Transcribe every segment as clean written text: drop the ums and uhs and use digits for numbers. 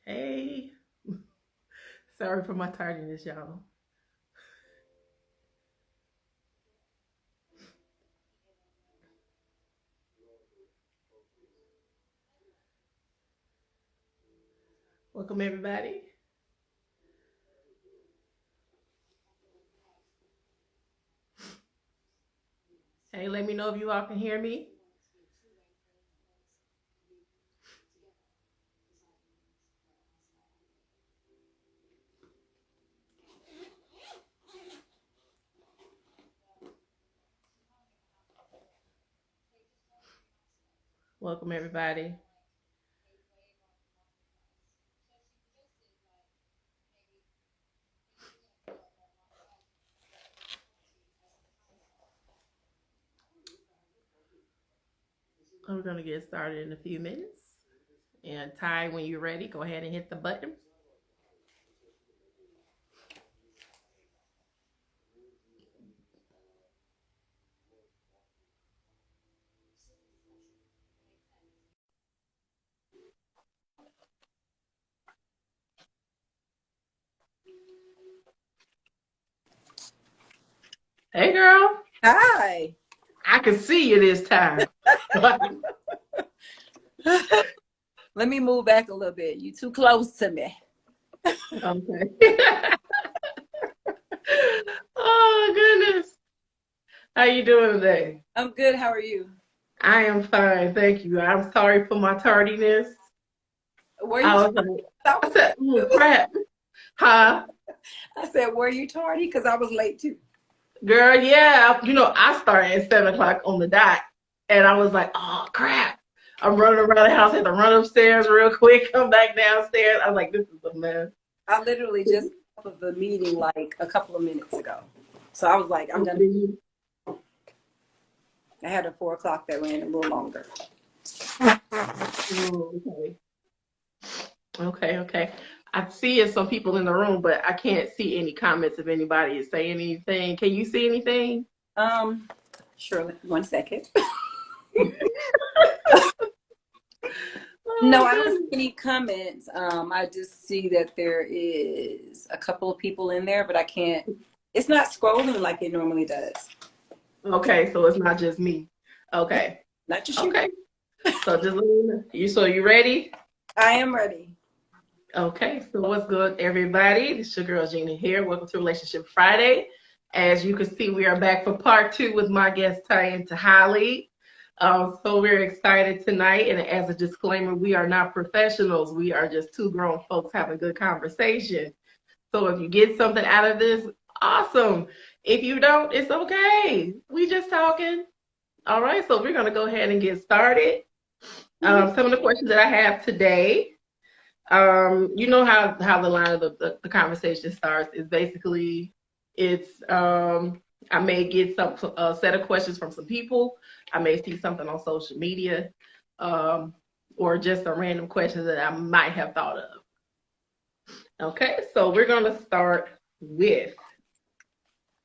Hey, sorry for my tardiness, y'all. Welcome, everybody. Hey, let me know if you all can hear me. Welcome, everybody. We're going to get started in a few minutes. And Ty, when you're ready, go ahead and hit the button. Hey, girl. Hi. I can see you this time. Let me move back a little bit. You too close to me. Okay. Oh, goodness. How you doing today? I'm good. How are you? I am fine, thank you. I'm sorry for my tardiness. Were you I tardy? was like, I I was said, late oh, too. crap. Huh? I said, were you tardy? Because I was late too. Girl, yeah, I started at 7 o'clock on the dot, and I was like, oh crap. I'm running around the house, had to run upstairs real quick, come back downstairs. I was like, this is a mess. I literally just got off of the meeting like a couple of minutes ago. So I was like, I'm done. Okay. I had a 4 o'clock that ran a little longer. Oh, okay. Okay, okay. I see some people in the room, but I can't see any comments if anybody is saying anything. Can you see anything? Um, Surely, 1 second. No, Oh, I don't see goodness. any comments. I just see that there is a couple of people in there, but I can't. It's not scrolling like it normally does. Okay, so it's not just me. Okay. Not just you. Okay. So just let me know. You ready? I am ready. Okay, so what's good, everybody? This is your girl Gina here. Welcome to Relationship Friday. As you can see, we are back for part two with my guest Tyenta Hollie. So we're excited tonight. And as a disclaimer, we are not professionals. We are just two grown folks having a good conversation. So if you get something out of this, awesome. If you don't, it's okay. We just talking. All right, so we're gonna go ahead and get started. Some of the questions that I have today. You know how the line of the conversation starts is basically it's I may get some a set of questions from some people. I may see something on social media, um, or just a random question that I might have thought of. Okay, so we're gonna start with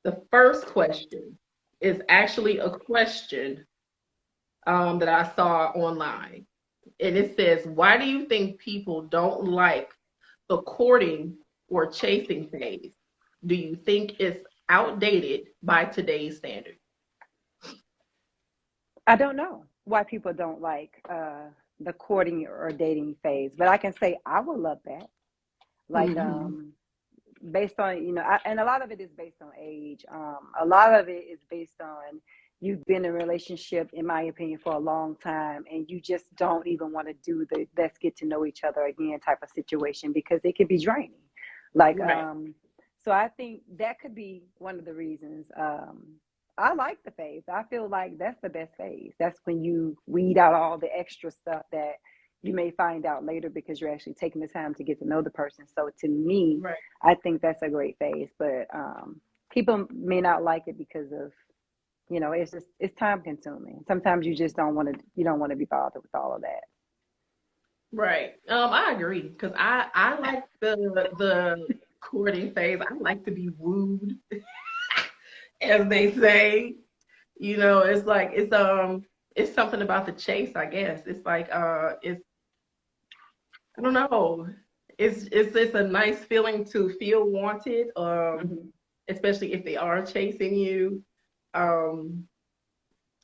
the first question. Is actually a question that I saw online, and it says, "Why do you think people don't like the courting or chasing phase? Do you think it's outdated by today's standard?" I don't know why people don't like the courting or dating phase, but I can say I would love that. Like, Mm-hmm. based on and a lot of it is based on age. A lot of it is based on you've been in a relationship, in my opinion, for a long time, and you just don't even want to do the let's get to know each other again type of situation because it can be draining. Like, Right. so I think that could be one of the reasons. I like the phase. I feel like that's the best phase. That's when you weed out all the extra stuff that you may find out later because you're actually taking the time to get to know the person. So to me, Right. I think that's a great phase. But people may not like it because of it's time consuming. Sometimes you don't want to be bothered with all of that. Right. I agree because I like the courting phase. I like to be wooed, as they say. It's like it's something about the chase, I guess. It's like it's I don't know. it's a nice feeling to feel wanted, Mm-hmm. especially if they are chasing you. Um,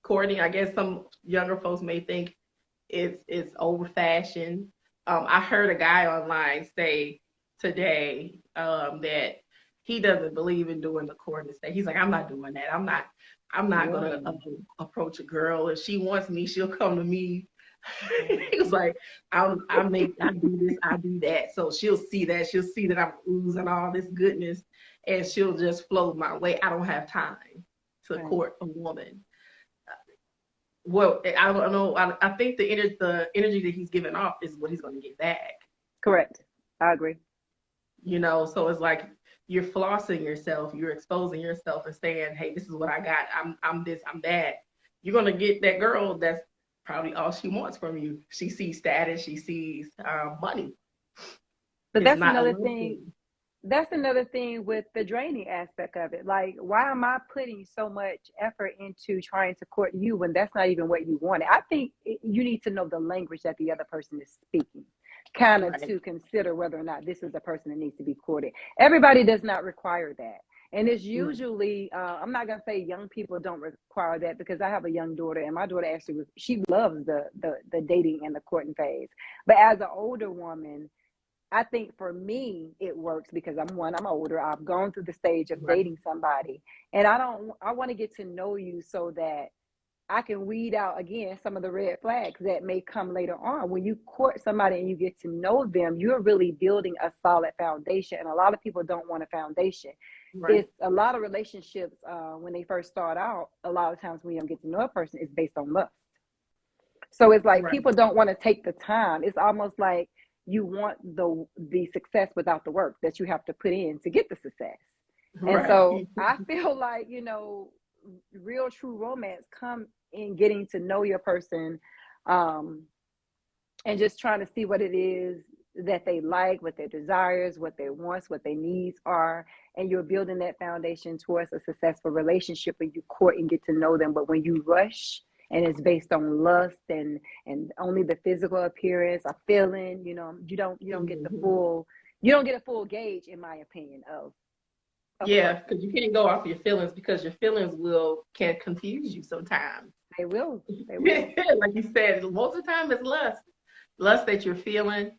Courtney, I guess some younger folks may think it's old fashioned. I heard a guy online say today that he doesn't believe in doing the courting stage. He's like, I'm not doing that. I'm not gonna Really? approach a girl. If she wants me, she'll come to me. He was like, I do this, I do that. So she'll see that. She'll see that I'm oozing all this goodness, and she'll just flow my way. I don't have time to Right. court a woman. Well, I don't know. I think the energy that he's giving off is what he's going to get back. Correct. I agree. So it's like you're flossing yourself, you're exposing yourself and saying, "Hey, this is what I got. I'm this, I'm that." You're going to get that girl that's probably all she wants from you. She sees status, she sees money. But It's that's not a another love thing. thing. That's another thing with the draining aspect of it. Like, why am I putting so much effort into trying to court you when that's not even what you wanted? I think you need to know the language that the other person is speaking, kind of Right, to consider whether or not this is a person that needs to be courted. Everybody does not require that. And it's right, usually, I'm not going to say young people don't require that, because I have a young daughter, and my daughter actually, she loves the dating and the courting phase. But as an older woman, I think for me it works because I'm older. I've gone through the stage of right, dating somebody, and I want to get to know you so that I can weed out again some of the red flags that may come later on. When you court somebody and you get to know them, you're really building a solid foundation. And a lot of people don't want a foundation. right, It's a lot of relationships when they first start out. A lot of times when you don't get to know a person, it's based on lust. So it's like right, people don't want to take the time. It's almost like you want the success without the work that you have to put in to get the success. And so right. I feel like, real true romance come in getting to know your person, um, and just trying to see what it is that they like, what their desires, what their wants, what their needs are. And you're building that foundation towards a successful relationship where you court and get to know them. But when you rush and it's based on lust and only the physical appearance, a feeling, you don't get the Mhm. full you don't get a full gauge, in my opinion, of a Yeah, person. because you can't go off your feelings because your feelings can confuse you sometimes. They will. They will. Like you said, most of the time it's lust that you're feeling.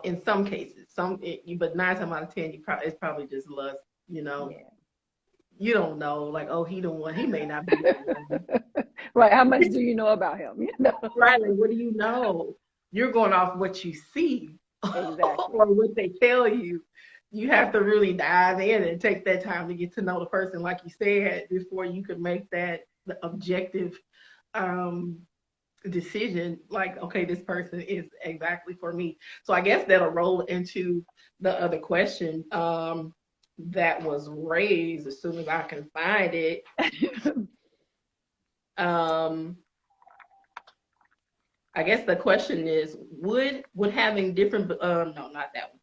In some cases, but 9 times out of 10, it's probably just lust. You know, Yeah. you don't know, like, oh, he the one. He may not be the one. Right. How much do you know about him? Right? Like, what do you know? You're going off what you see Exactly. or what they tell you. You have to really dive in and take that time to get to know the person, like you said, before you could make that the objective um, decision. Like, okay, this person is exactly for me. So I guess that'll roll into the other question that was raised as soon as I can find it. Um, I guess the question is, would having different no, not that one.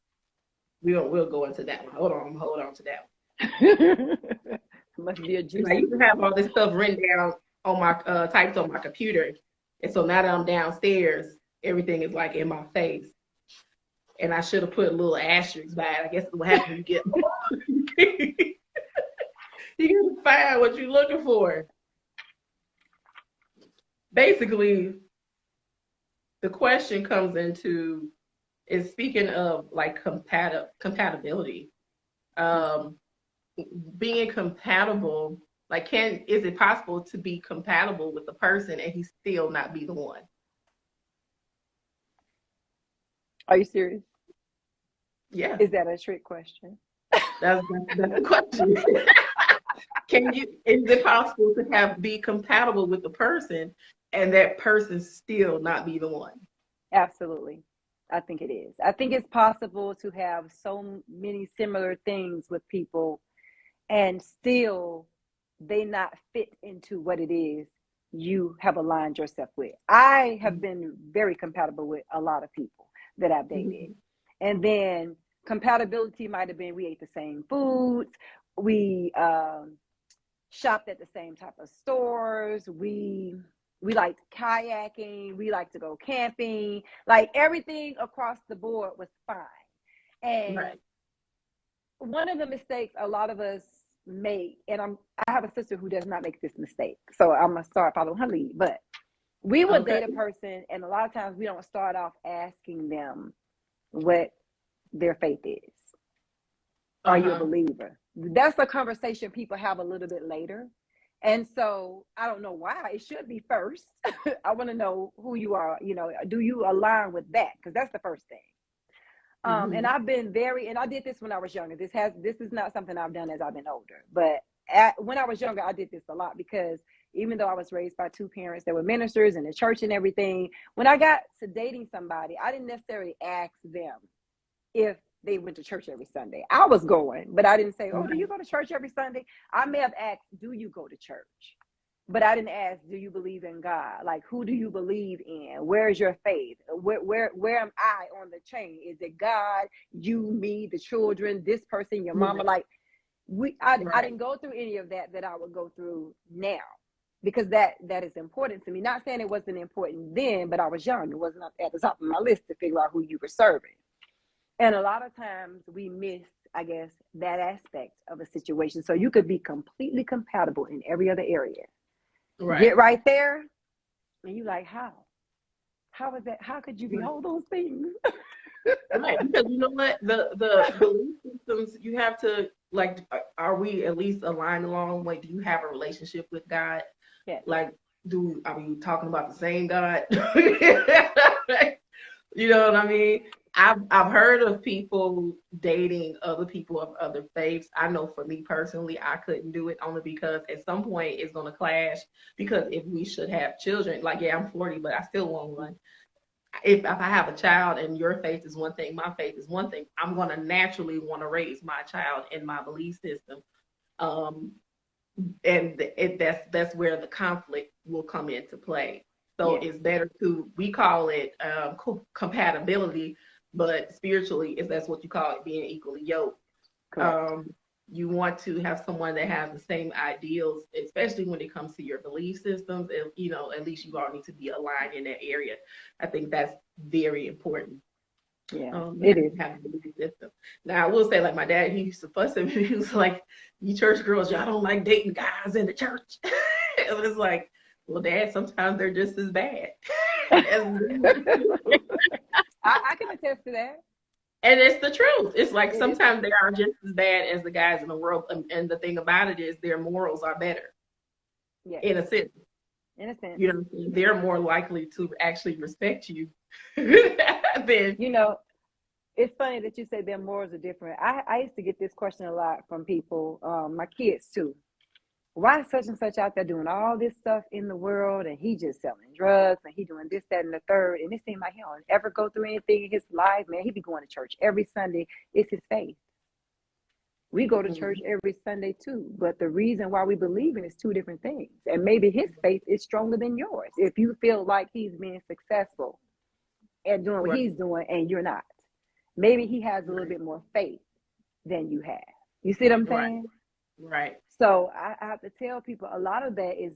We'll go into that one. Hold on to that Must be a one. I juicy used to one. have all this stuff written down on my typed on my computer, and so now that I'm downstairs, everything is like in my face, and I should have put a little asterisk by it. I guess what happens when you get you gotta find what you're looking for. Basically, the question comes into is speaking of like compatibility. Um, Being compatible, like is it possible to be compatible with the person and he still not be the one? Are you serious? Yeah, Is that a trick question? that's the question. Is it possible to be compatible with the person and that person still not be the one? Absolutely. I think it is. I think it's possible to have so many similar things with people and still they not fit into what it is you have aligned yourself with. I have been very compatible with a lot of people that I've dated. Mm-hmm. And then compatibility might have been we ate the same foods, we shopped at the same type of stores, we liked kayaking, we like to go camping, like everything across the board was fine. And Right. one of the mistakes a lot of us make, and I have a sister who does not make this mistake, so I'm gonna start following her lead. But we will Okay. date a person, and a lot of times we don't start off asking them what their faith is. Are you a believer? That's a conversation people have a little bit later. And so I don't know why it should be first. I want to know who you are. You know, do you align with that? Because that's the first thing. And I've been and I did this when I was younger. This is not something I've done as I've been older. But when I was younger, I did this a lot because even though I was raised by two parents that were ministers in the church and everything, when I got to dating somebody, I didn't necessarily ask them if they went to church every Sunday. I was going, but I didn't say, "Oh, do you go to church every Sunday?" I may have asked, "Do you go to church?" But I didn't ask, "Do you believe in God? Like, who do you believe in? Where is your faith? Where am I on the chain? Is it God, you, me, the children, this person, your mama?" Like, I didn't go through any of that I would go through now, because that is important to me. Not saying it wasn't important then, but I was young. It wasn't at the top of my list to figure out who you were serving. And a lot of times we miss, I guess, that aspect of a situation. So you could be completely compatible in every other area. Right. Get right there, and you like, how? How is that? How could you be all those things? Right, because you know what, the belief systems you have to like. Are we at least aligned along? Like, do you have a relationship with God? Yeah. Like, are we talking about the same God? You know what I mean? I've heard of people dating other people of other faiths. I know for me personally, I couldn't do it only because at some point it's gonna clash. Because if we should have children, like yeah, I'm 40, but I still want one. If I have a child and your faith is one thing, my faith is one thing, I'm gonna naturally want to raise my child in my belief system. Um, and that's where the conflict will come into play. So Yes. it's better we call it compatibility, but spiritually, is that's what you call it, being equally yoked. Correct. You want to have someone that has the same ideals, especially when it comes to your belief systems. And, you know, at least you all need to be aligned in that area. I think that's very important. Yeah, it is. Have a belief system. Now, I will say, like my dad, he used to fuss at me. He was like, "You church girls, y'all don't like dating guys in the church." It was like, well, Dad, sometimes they're just as bad. I can attest to that. And it's the truth. It's like It is. sometimes they are just as bad as the guys in the world. And the thing about it is their morals are better, Yes. in a sense. In a sense. You know, they're more likely to actually respect you than. You know, it's funny that you say their morals are different. I used to get this question a lot from people, my kids too. Why is such and such out there doing all this stuff in the world, and he just selling drugs, and he doing this, that, and the third, and it seems like he don't ever go through anything in his life, man. He be going to church every Sunday. It's his faith. We go to church every Sunday too, but the reason why we believe in is two different things. And maybe his faith is stronger than yours. If you feel like he's being successful and doing what he's doing and you're not, maybe he has a little bit more faith than you have. You see what I'm saying? Right. So I have to tell people a lot of that is,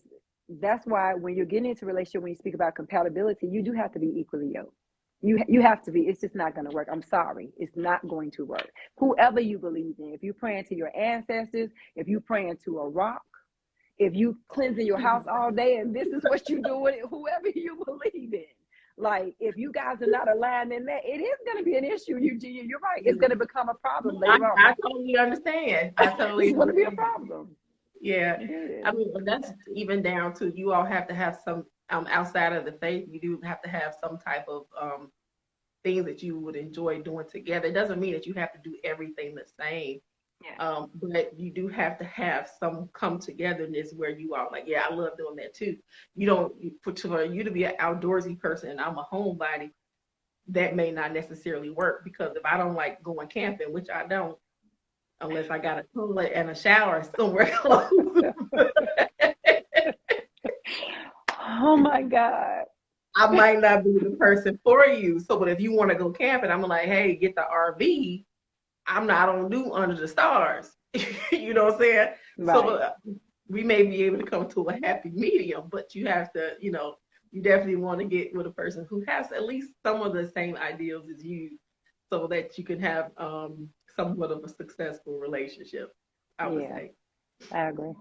that's why when you're getting into a relationship, when you speak about compatibility, you do have to be equally yoked. You have to be. It's just not going to work. I'm sorry. It's not going to work. Whoever you believe in, if you're praying to your ancestors, if you're praying to a rock, if you cleansing your house all day and this is what you're doing, whoever you believe in, like if you guys are not aligned in that, it is going to be an issue. You're right. It's going to become a problem later on. I totally understand. I totally It's going to be a problem. Yeah. I mean, that's even down to, you all have to have some outside of the faith, you do have to have some type of things that you would enjoy doing together. It doesn't mean that you have to do everything the same. Yeah. But you do have to have some come togetherness where you are like, yeah, I love doing that too. You don't, for you to be an outdoorsy person and I'm a homebody, that may not necessarily work, because if I don't like going camping, which I don't, unless I got a toilet and a shower somewhere close. Oh my God. I might not be the person for you. So, but if you want to go camping, I'm like, hey, get the RV. I don't do under the stars. You know what I'm saying? Right. So we may be able to come to a happy medium, but you have to, you definitely want to get with a person who has at least some of the same ideals as you. so that you can have somewhat of a successful relationship, I would Yeah, say. I agree.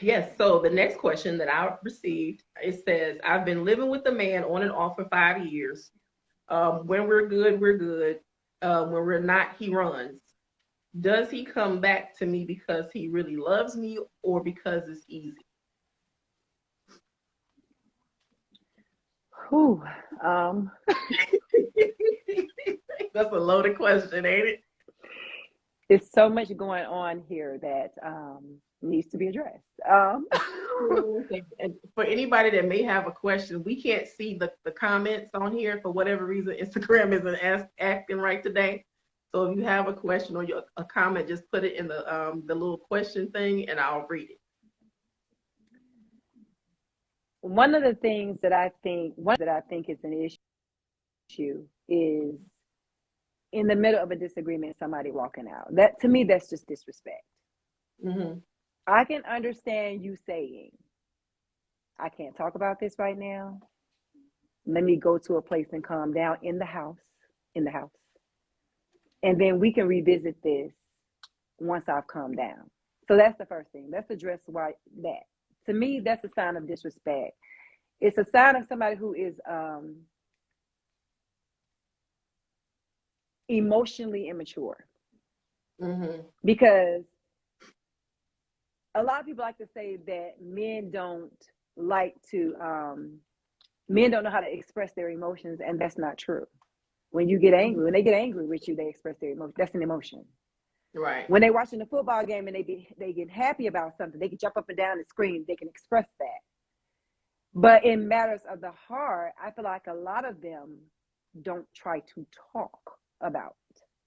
Yes. So the next question that I received, it says, I've been living with a man on and off for 5 years. When we're good, we're good. When we're not, he runs. Does he come back to me because he really loves me or because it's easy? Whew. Um, That's a loaded question, ain't it? There's so much going on here that needs to be addressed. And for anybody that may have a question, we can't see the comments on here for whatever reason. Instagram isn't acting right today. So if you have a question or a comment, just put it in the little question thing, and I'll read it. One of the things that I think is an issue is in the middle of a disagreement, somebody walking out. That to me, that's just disrespect. Mm-hmm. I can understand you saying, I can't talk about this right now. Let me go to a place and calm down in the house. And then we can revisit this once I've calmed down. So that's the first thing. Let's address why that. To me, that's a sign of disrespect. It's a sign of somebody who is emotionally immature. Mm-hmm. Because a lot of people like to say that men don't know how to express their emotions, and that's not true. When they get angry with you, they express their emotion. That's an emotion. Right. When they're watching a football game and they get happy about something, they can jump up and down and scream. They can express that. But in matters of the heart, I feel like a lot of them don't try to talk about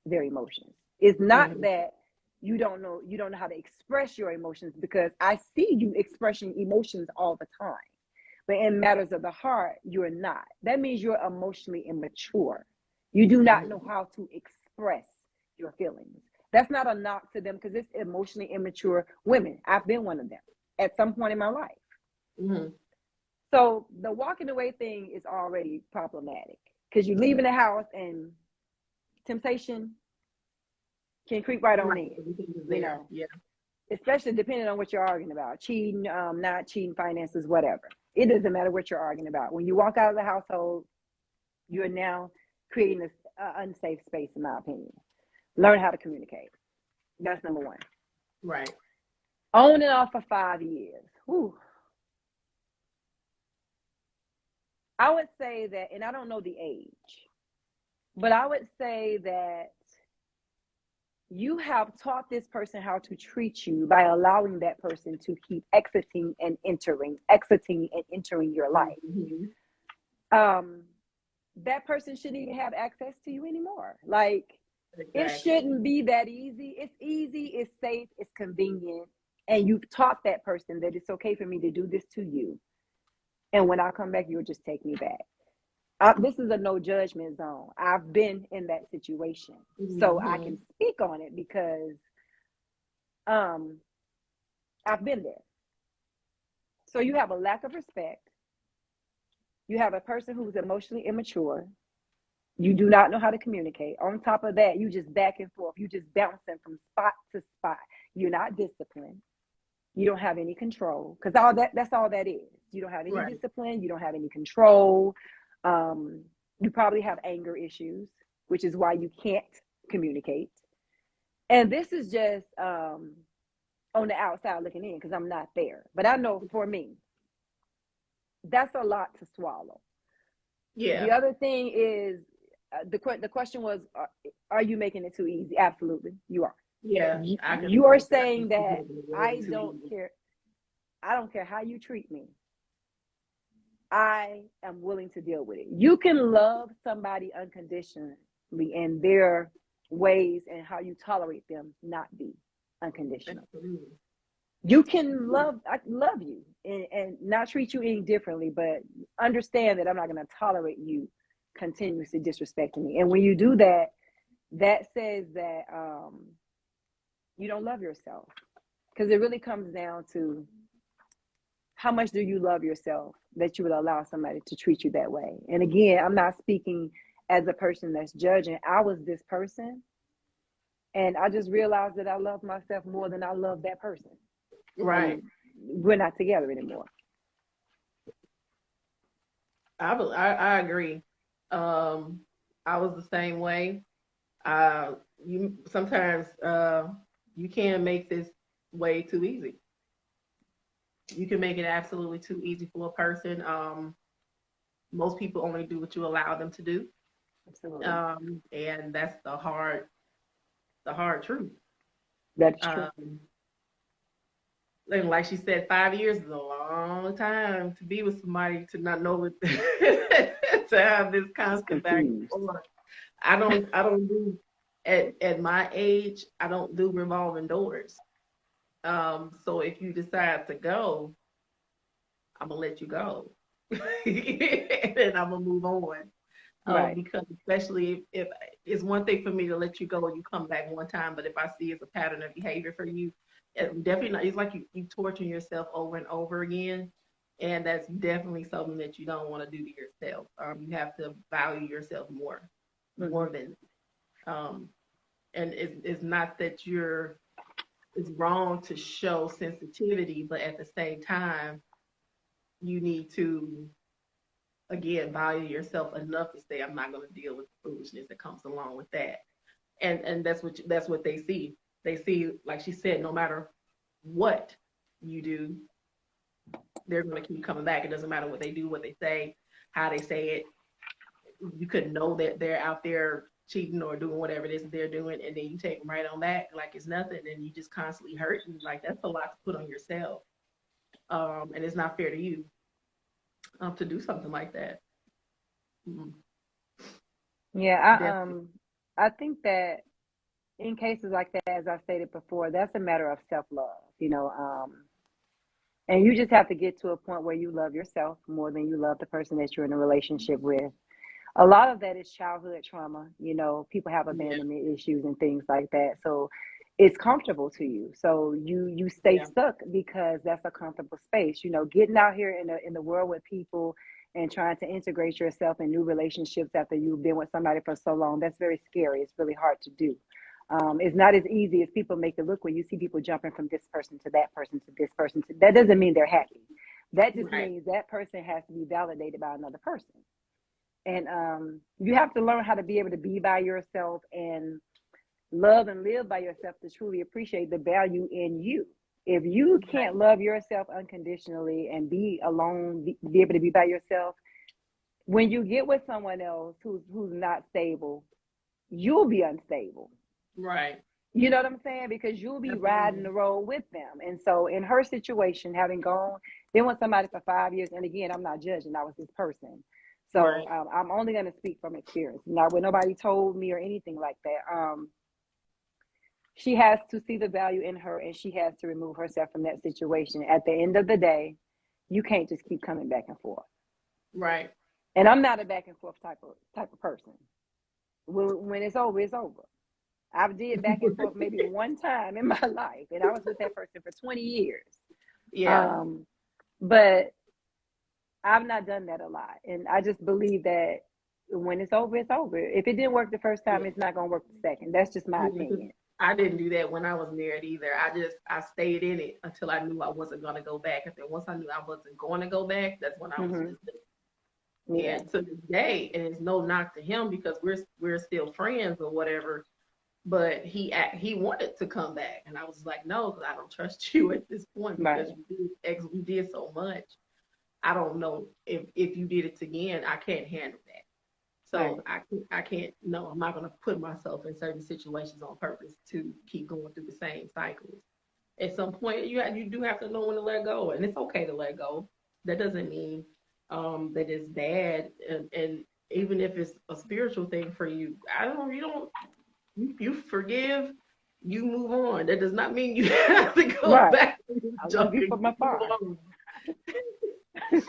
their emotions. It's not that you don't know how to express your emotions, because I see you expressing emotions all the time. But in matters of the heart, you're not. That means you're emotionally immature. You do not know how to express your feelings. That's not a knock to them, because it's emotionally immature women. I've been one of them at some point in my life. Mm-hmm. So the walking away thing is already problematic, because you leave in the house and temptation can creep right on in. You know, yeah. Especially depending on what you're arguing about, cheating, not cheating, finances, whatever. It doesn't matter what you're arguing about. When you walk out of the household, you're now creating this unsafe space, in my opinion. Learn how to communicate. That's number one. Right. On and off for 5 years. Whew. I would say that, and I don't know the age, but I would say that you have taught this person how to treat you by allowing that person to keep exiting and entering your life. Mm-hmm. That person shouldn't even have access to you anymore. Like, Exactly. It shouldn't be that easy. It's easy, it's safe, it's convenient. And you've taught that person that it's okay for me to do this to you. And when I come back, you'll just take me back. This is a no judgment zone. I've been in that situation. So I can speak on it because I've been there. So you have a lack of respect. You have a person who's emotionally immature. You do not know how to communicate. On top of that, you just back and forth. You just bouncing from spot to spot. You're not disciplined. You don't have any control, because that's all that is. You don't have any discipline. You don't have any control. You probably have anger issues, which is why you can't communicate. And this is just on the outside looking in, because I'm not there. But I know for me, that's a lot to swallow. Yeah. The other thing is, the question was, are you making it too easy? Absolutely, you are. Yeah. You are saying that I don't care. I don't care how you treat me. I am willing to deal with it. You can love somebody unconditionally, and their ways and how you tolerate them not be unconditional. Absolutely. You can I love you and not treat you any differently, but understand that I'm not going to tolerate you continuously disrespecting me. And when you do that, that says that you don't love yourself, because it really comes down to how much do you love yourself that you would allow somebody to treat you that way. And again, I'm not speaking as a person that's judging. I was this person, and I just realized that I love myself more than I love that person. Right. And we're not together anymore. I agree. I was the same way. You sometimes you can make this way too easy. You can make it absolutely too easy for a person. Most people only do what you allow them to do, Absolutely. and that's the hard truth. That's true. Um, and like she said, 5 years is a long time to be with somebody to not know what to have this It's constant back and confused. forth. I don't do at my age, I don't do revolving doors. So if you decide to go, I'm gonna let you go. And I'm gonna move on. Right. Because especially if it's one thing for me to let you go and you come back one time, but if I see it's a pattern of behavior for you, it definitely not, it's like you torturing yourself over and over again. And that's definitely something that you don't want to do to yourself. You have to value yourself more than, um, and it's not that it's wrong to show sensitivity, but at the same time, you need to again value yourself enough to say I'm not going to deal with the foolishness that comes along with that. And that's what they see. They see, like she said, no matter what you do, they're going to keep coming back. It doesn't matter what they do, what they say, how they say it. You could know that they're out there cheating or doing whatever it is that they're doing, and then you take them right on back like it's nothing, and you just constantly hurting. Like that's a lot to put on yourself, and it's not fair to you to do something like that. Mm, Yeah, definitely. I think that in cases like that, as I stated before, that's a matter of self-love, and you just have to get to a point where you love yourself more than you love the person that you're in a relationship with. A lot of that is childhood trauma. People have Yeah, abandonment issues and things like that. So it's comfortable to you. So you stay yeah, stuck because that's a comfortable space. Getting out here in the world with people and trying to integrate yourself in new relationships after you've been with somebody for so long, that's very scary. It's really hard to do. It's not as easy as people make it look when you see people jumping from this person to that person to this person. That doesn't mean they're happy. That just right, means that person has to be validated by another person. And you have to learn how to be able to be by yourself and love and live by yourself to truly appreciate the value in you. If you can't right, love yourself unconditionally and be alone, be able to be by yourself, when you get with someone else who's not stable, you'll be unstable. right. You know what I'm saying? Because you'll be riding Absolutely. the road with them. And so, in her situation, having been with somebody for 5 years, and again, I'm not judging, I was this person. So, Right, I'm only going to speak from experience. Not when nobody told me or anything like that. She has to see the value in her and she has to remove herself from that situation. At the end of the day, you can't just keep coming back and forth. right. And I'm not a back and forth type of person. When it's over, it's over. I've did back and forth maybe one time in my life, and I was with that person for 20 years. Yeah, Um, but I've not done that a lot, and I just believe that when it's over, it's over. If it didn't work the first time, yeah. it's not gonna work the second. That's just my Yeah, 'cause opinion. I didn't do that when I was married either. I stayed in it until I knew I wasn't gonna go back. And then once I knew I wasn't going to go back, that's when I was Hmm. just Yeah, and to this day, and it's no knock to him because we're still friends or whatever. But he wanted to come back, and I was like, no, because I don't trust you at this point because right, you did so much. I don't know if you did it again. I can't handle that. right, So I can't. No, I'm not going to put myself in certain situations on purpose to keep going through the same cycles. At some point, you do have to know when to let go, and it's okay to let go. That doesn't mean that it's bad, and even if it's a spiritual thing for you, I don't. You don't. You forgive. You move on. That does not mean you have to go right. back and I love jump you and from move afar. on.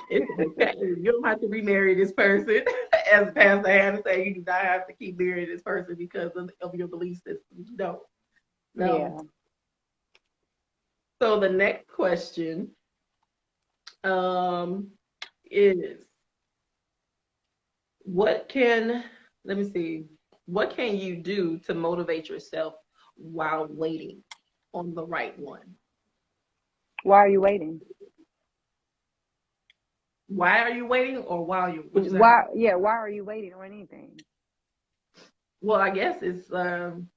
It's okay. You don't have to remarry this person. As Pastor Hannah say, you do not have to keep marrying this person because of your belief system. You don't. No. Yeah. So the next question um, is what can let me see. What can you do to motivate yourself while waiting on the right one? Why are you waiting? Why are you waiting, or while you? What you say? Why? Yeah, why are you waiting on anything? Well, I guess it's some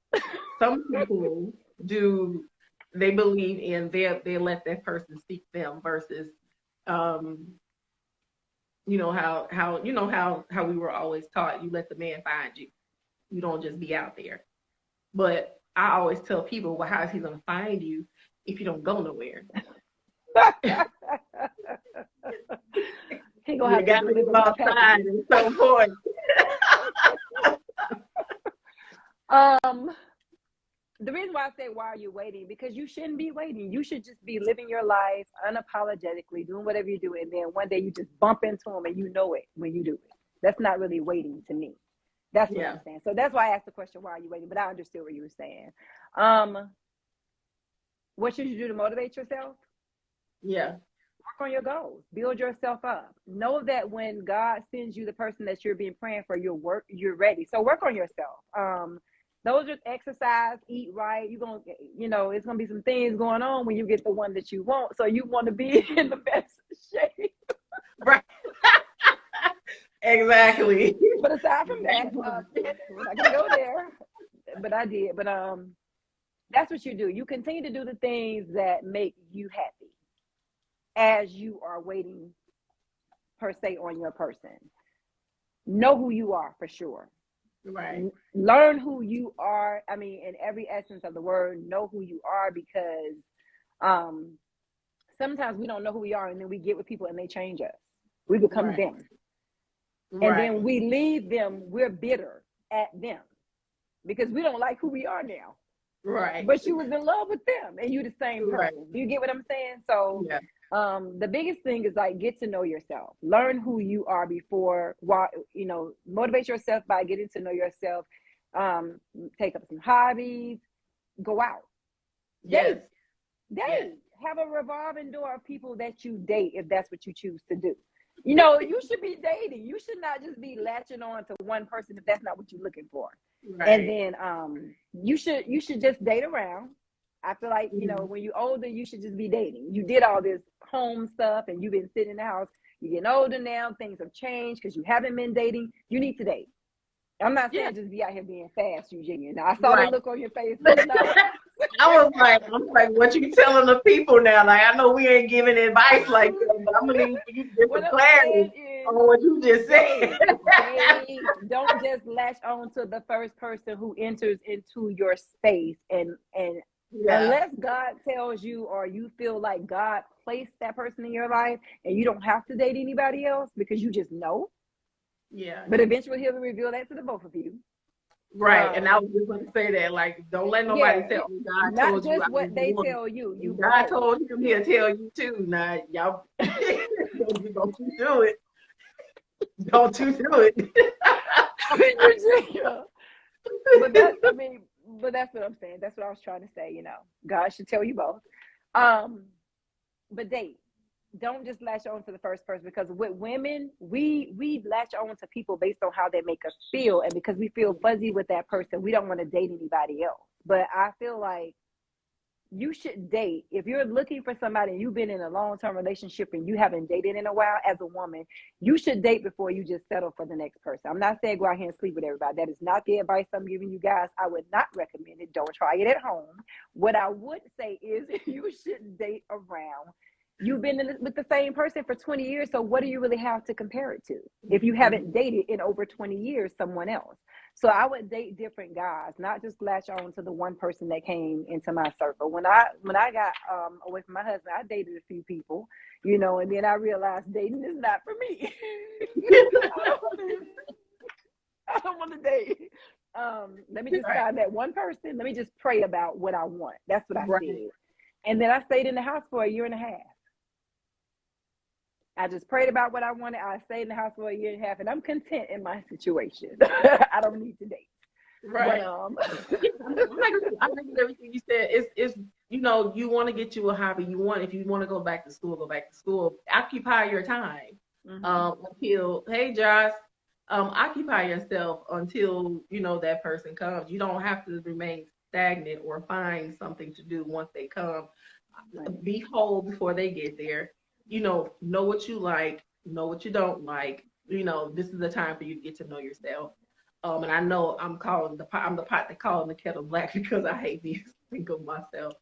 people do. They believe in they let that person seek them versus um how we were always taught, you let the man find you. You don't just be out there. But I always tell people, well, how is he gonna find you if you don't go nowhere? He gonna You have to got to deliver go my outside packages. at some point. Um, the reason why I say why are you waiting? Because you shouldn't be waiting. You should just be living your life unapologetically, doing whatever you do, and then one day you just bump into him and you know it when you do it. That's not really waiting to me. That's what Yeah. I'm saying. So that's why I asked the question, why are you waiting? But I understood what you were saying. Um, what should you do to motivate yourself? Yeah. Work on your goals. Build yourself up. Know that when God sends you the person that you're being praying for, you're ready. So work on yourself. Those are exercise, eat right. You're gonna, it's gonna be some things going on when you get the one that you want. So you want to be in the best shape. Right. Exactly. But aside from that, we're not gonna go there. But I did. But that's what you do. You continue to do the things that make you happy as you are waiting, per se, on your person. Know who you are for sure. Right. Learn who you are. I mean, in every essence of the word, know who you are, because sometimes we don't know who we are, and then we get with people and they change us. We become them. And Right. then we leave them, we're bitter at them because we don't like who we are now. Right. But you was in love with them and you the same person. Right. Do you get what I'm saying? So Yeah. the biggest thing is like, get to know yourself, learn who you are before, motivate yourself by getting to know yourself. Take up some hobbies, go out, Yes. date, Yes. have a revolving door of people that you date if that's what you choose to do. You should be dating. You should not just be latching on to one person if that's not what you're looking for. Right. And then you should just date around. I feel like, when you're older, you should just be dating. You did all this home stuff and you've been sitting in the house. You're getting older now. Things have changed because you haven't been dating. You need to date. I'm not saying just be out here being fast, Eugenia. Now, I saw the look on your face just now. I'm like, what you telling the people now? Like, I know we ain't giving advice like that, but I'm gonna need you to get some clarity on what you just said. Don't just latch on to the first person who enters into your space, and unless God tells you or you feel like God placed that person in your life, and you don't have to date anybody else because you just know. Yeah. But eventually he'll reveal that to the both of you. Right. And I was just going to say that, like, don't let nobody tell you. God not told just you. what they tell you. You God told him, he'll tell you too. Now, y'all, don't you do it. Don't you do it. But that's what I'm saying. That's what I was trying to say. God should tell you both. But date. Don't just latch on to the first person, because with women, we latch on to people based on how they make us feel, and because we feel fuzzy with that person, we don't want to date anybody else. But I feel like you should date. If you're looking for somebody and you've been in a long-term relationship and you haven't dated in a while, as a woman, you should date before you just settle for the next person. I'm not saying go out here and sleep with everybody. That is not the advice I'm giving you guys. I would not recommend it. Don't try it at home. What I would say is you should date around. You've been with the same person for 20 years, so what do you really have to compare it to if you haven't dated in over 20 years someone else? So I would date different guys, not just latch on to the one person that came into my circle. When I got away from my husband, I dated a few people, and then I realized dating is not for me. I don't want to date. Let me just find that one person. Let me just pray about what I want. That's what I said. And then I stayed in the house for a year and a half. I just prayed about what I wanted. I stayed in the house for a year and a half, and I'm content in my situation. I don't need to date. Right. But, I agree with everything you said. It's you want to get you a hobby. If you want to go back to school, go back to school. Occupy your time. Until, hey, Josh, occupy yourself until that person comes. You don't have to remain stagnant or find something to do once they come. Right. Be whole before they get there. Know what you like, know what you don't like. This is the time for you to get to know yourself. And I know I'm the pot that calling the kettle black because I hate being single myself.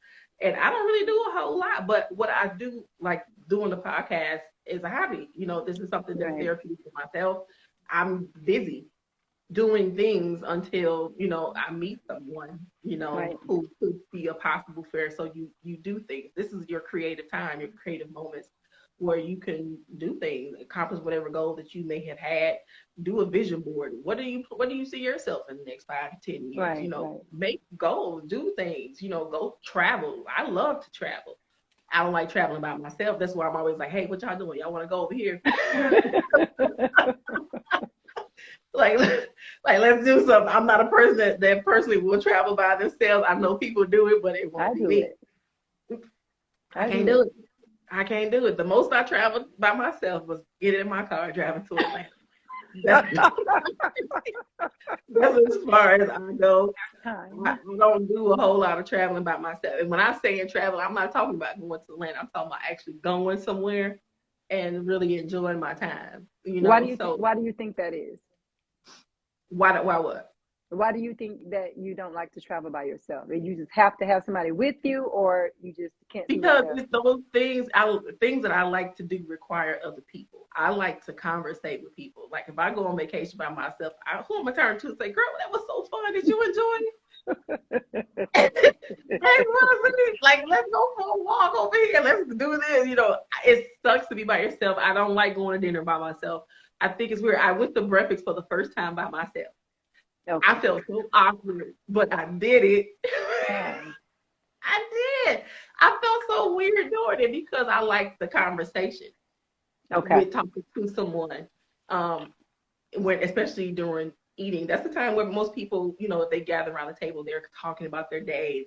And I don't really do a whole lot, but what I do like doing the podcast is a hobby. This is something that's Right. therapeutic for myself. I'm busy doing things until I meet someone Right. who could be a possible fit. So you do things. This is your creative time, your creative moments where you can do things, accomplish whatever goal that you may have had. Do a vision board. What do you see yourself in the next 5 to 10 years? Right. Right. Make goals, do things. Go travel. I love to travel. I don't like traveling by myself. That's why I'm always like, hey, what y'all doing? Y'all want to go over here? like, like let's do something. I'm not a person that personally will travel by themselves. I know people do it, but it I won't be do me. it. I can't do it. I can't do it. The most I traveled by myself was getting in my car driving to Atlanta. That's as far as I go. I don't do a whole lot of traveling by myself. And when I say in travel, I'm not talking about going to Atlanta. I'm talking about actually going somewhere and really enjoying my time. Why do you think? Why do you think that is? Why what? Why do you think that you don't like to travel by yourself? You just have to have somebody with you, or you just can't see Because yourself? it's those things that I like to do require other people. I like to conversate with people. Like if I go on vacation by myself, who am I turning to and say, girl, that was so fun. Did you enjoy it? Hey, Rosie, like, let's go for a walk over here. Let's do this. It sucks to be by yourself. I don't like going to dinner by myself. I think it's weird. I went to breakfast for the first time by myself. Okay. I felt so awkward, but I did it. Yeah. I did. I felt so weird doing it because I like the conversation Okay. with talking to someone. When especially during eating, that's the time where most people, if they gather around the table, they're talking about their day,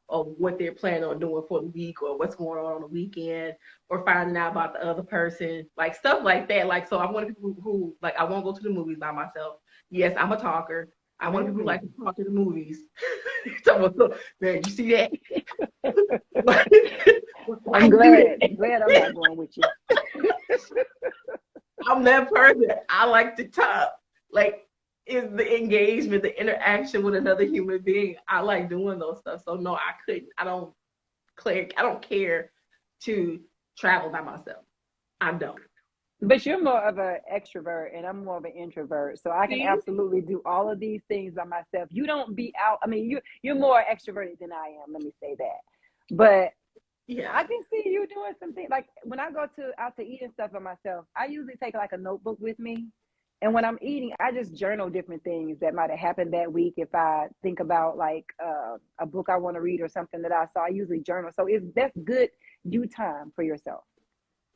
or what they're planning on doing for the week, or what's going on the weekend, or finding out about the other person, like stuff like that. Like, so I'm one of the people who like I won't go to the movies by myself. Yes, I'm a talker. I'm one of the people who like to talk to the movies. So, man, you see that? I'm glad. Glad I'm not going with you. I'm that person. I like to talk. Like, is the engagement, the interaction with another human being. I like doing those stuff. So no, I couldn't. I don't care to travel by myself. I don't. But you're more of an extrovert and I'm more of an introvert. So I can See? absolutely do all of these things by myself. You don't be out. I mean, you're more extroverted than I am. Let me say that. But Yeah. I can see you doing something like when I go out to eat and stuff by myself, I usually take like a notebook with me. And when I'm eating, I just journal different things that might have happened that week. If I think about like a book I want to read or something that I saw, I usually journal. So that's good you time for yourself.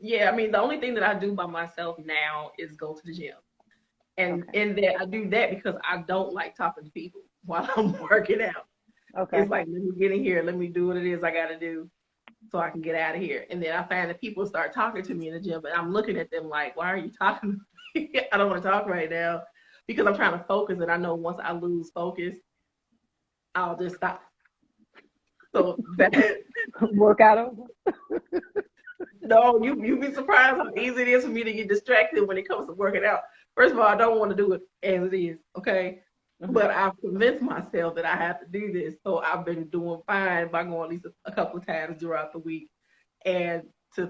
Yeah, I mean, the only thing that I do by myself now is go to the gym. And Okay. in that, I do that because I don't like talking to people while I'm working out. Okay. It's like, let me get in here. Let me do what it is I got to do so I can get out of here. And then I find that people start talking to me in the gym, but I'm looking at them like, why are you talking to me? I don't want to talk right now because I'm trying to focus. And I know once I lose focus, I'll just stop. So that Workout over. no, you'd be surprised how easy it is for me to get distracted when it comes to working out. First of all, I don't want to do it as it is, okay? But I've convinced myself that I have to do this. So I've been doing fine by going at least a couple of times throughout the week. And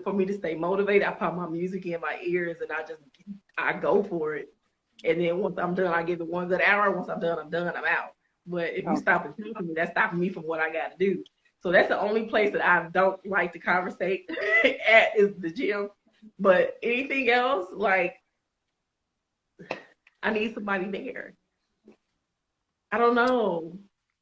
for me to stay motivated, I put my music in my ears and I go for it. And then once I'm done, I give it one good hour. Once I'm done, I'm out. But if you stop and talk to me, that's stopping me from what I got to do. So that's the only place that I don't like to conversate at is the gym. But anything else, like, I need somebody there. I don't know.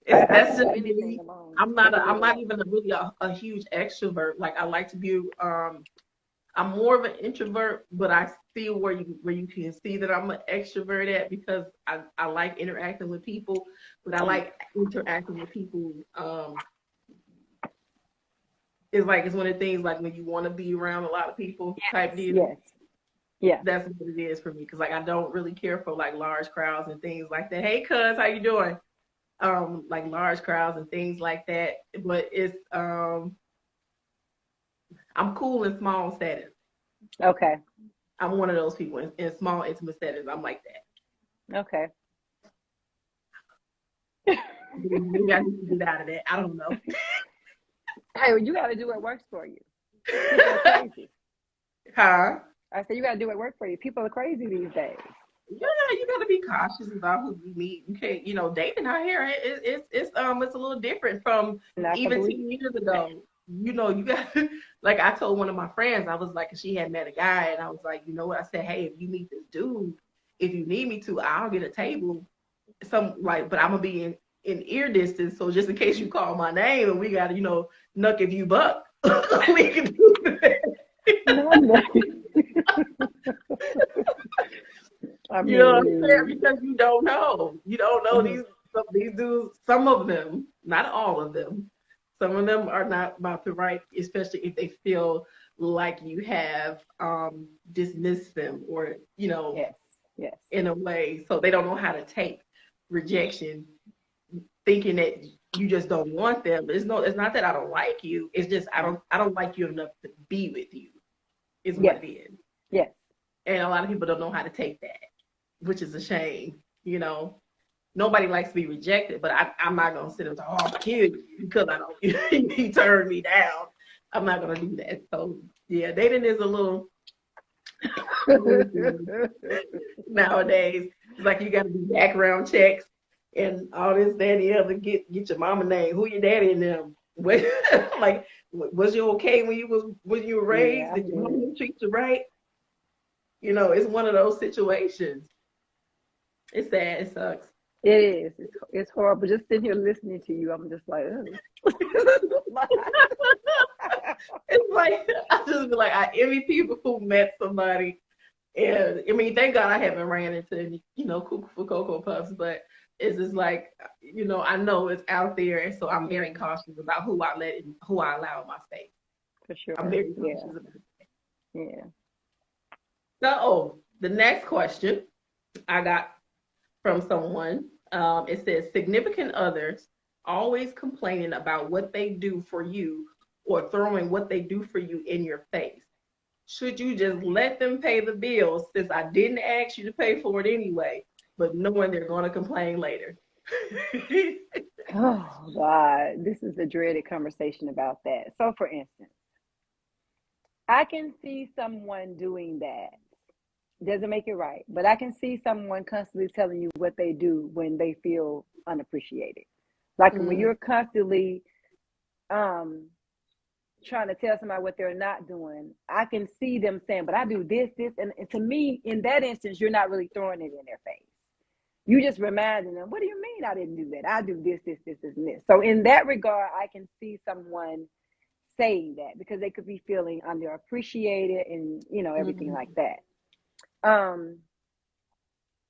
That's just me. I'm not even really a huge extrovert. Like I like to be. I'm more of an introvert, but I see where you can see that I'm an extrovert at because I like interacting with people, but I like interacting with people. It's one of the things like when you want to be around a lot of people type deal. Yes. Yeah. That's what it is for me. Cause like I don't really care for like large crowds and things like that. Hey cuz, how you doing? Like large crowds and things like that. But it's I'm cool in small settings. Okay. I'm one of those people in small intimate settings. I'm like that. Okay. Maybe I need to get out of that. I don't know. Hey, well, you got to do what works for you. People are crazy. Huh? I said you got to do what works for you. People are crazy these days. Yeah, you got to be cautious about who you meet. You can't, dating out here it's a little different from Not even completely. 10 years ago. You got like I told one of my friends, I was like, she had met a guy, and I was like, you know what? I said, hey, if you meet this dude, if you need me to, I'll get a table. But I'm gonna be in ear distance, so just in case you call my name and we gotta, nuck if you buck, we can do that. I mean, You know what I'm saying? Because you don't know. You don't know these dudes, some of them, not all of them, some of them are not about to right, especially if they feel like you have dismissed them or, yes. in a way. So they don't know how to take rejection, thinking that you just don't want them. It's not that I don't like you. It's just I don't like you enough to be with you, is what it is. Yes. And a lot of people don't know how to take that, which is a shame. Nobody likes to be rejected, but I'm not gonna sit and say, "Oh, I'm gonna kill you," because I don't. He turned me down. I'm not gonna do that. So yeah, dating is a little nowadays. It's like you got to do background checks and all this, that, and the other. Get your mama name, who your daddy, and them. Like, was you okay when you were raised? Did your mama treat you right? It's one of those situations. It's sad. It sucks. It is. It's horrible. Just sitting here listening to you, I'm just like, It's like I just be like, I envy people who met somebody, and I mean, thank God I haven't ran into any, cuckoo for cocoa puffs, but it's just like, I know it's out there, and so I'm very cautious about who I allow in my space. For sure. I'm very cautious about that. Yeah. So the next question I got from someone, it says significant others always complaining about what they do for you or throwing what they do for you in your face. Should you just let them pay the bills since I didn't ask you to pay for it anyway, but knowing they're going to complain later? Oh, God. This is a dreaded conversation about that. So, for instance, I can see someone doing that. Doesn't make it right, but I can see someone constantly telling you what they do when they feel unappreciated. Like when you're constantly trying to tell somebody what they're not doing, I can see them saying, but I do this, and to me, in that instance, you're not really throwing it in their face. You just reminding them, what do you mean I didn't do that? I do this, and this. So in that regard, I can see someone saying that because they could be feeling underappreciated and, everything like that.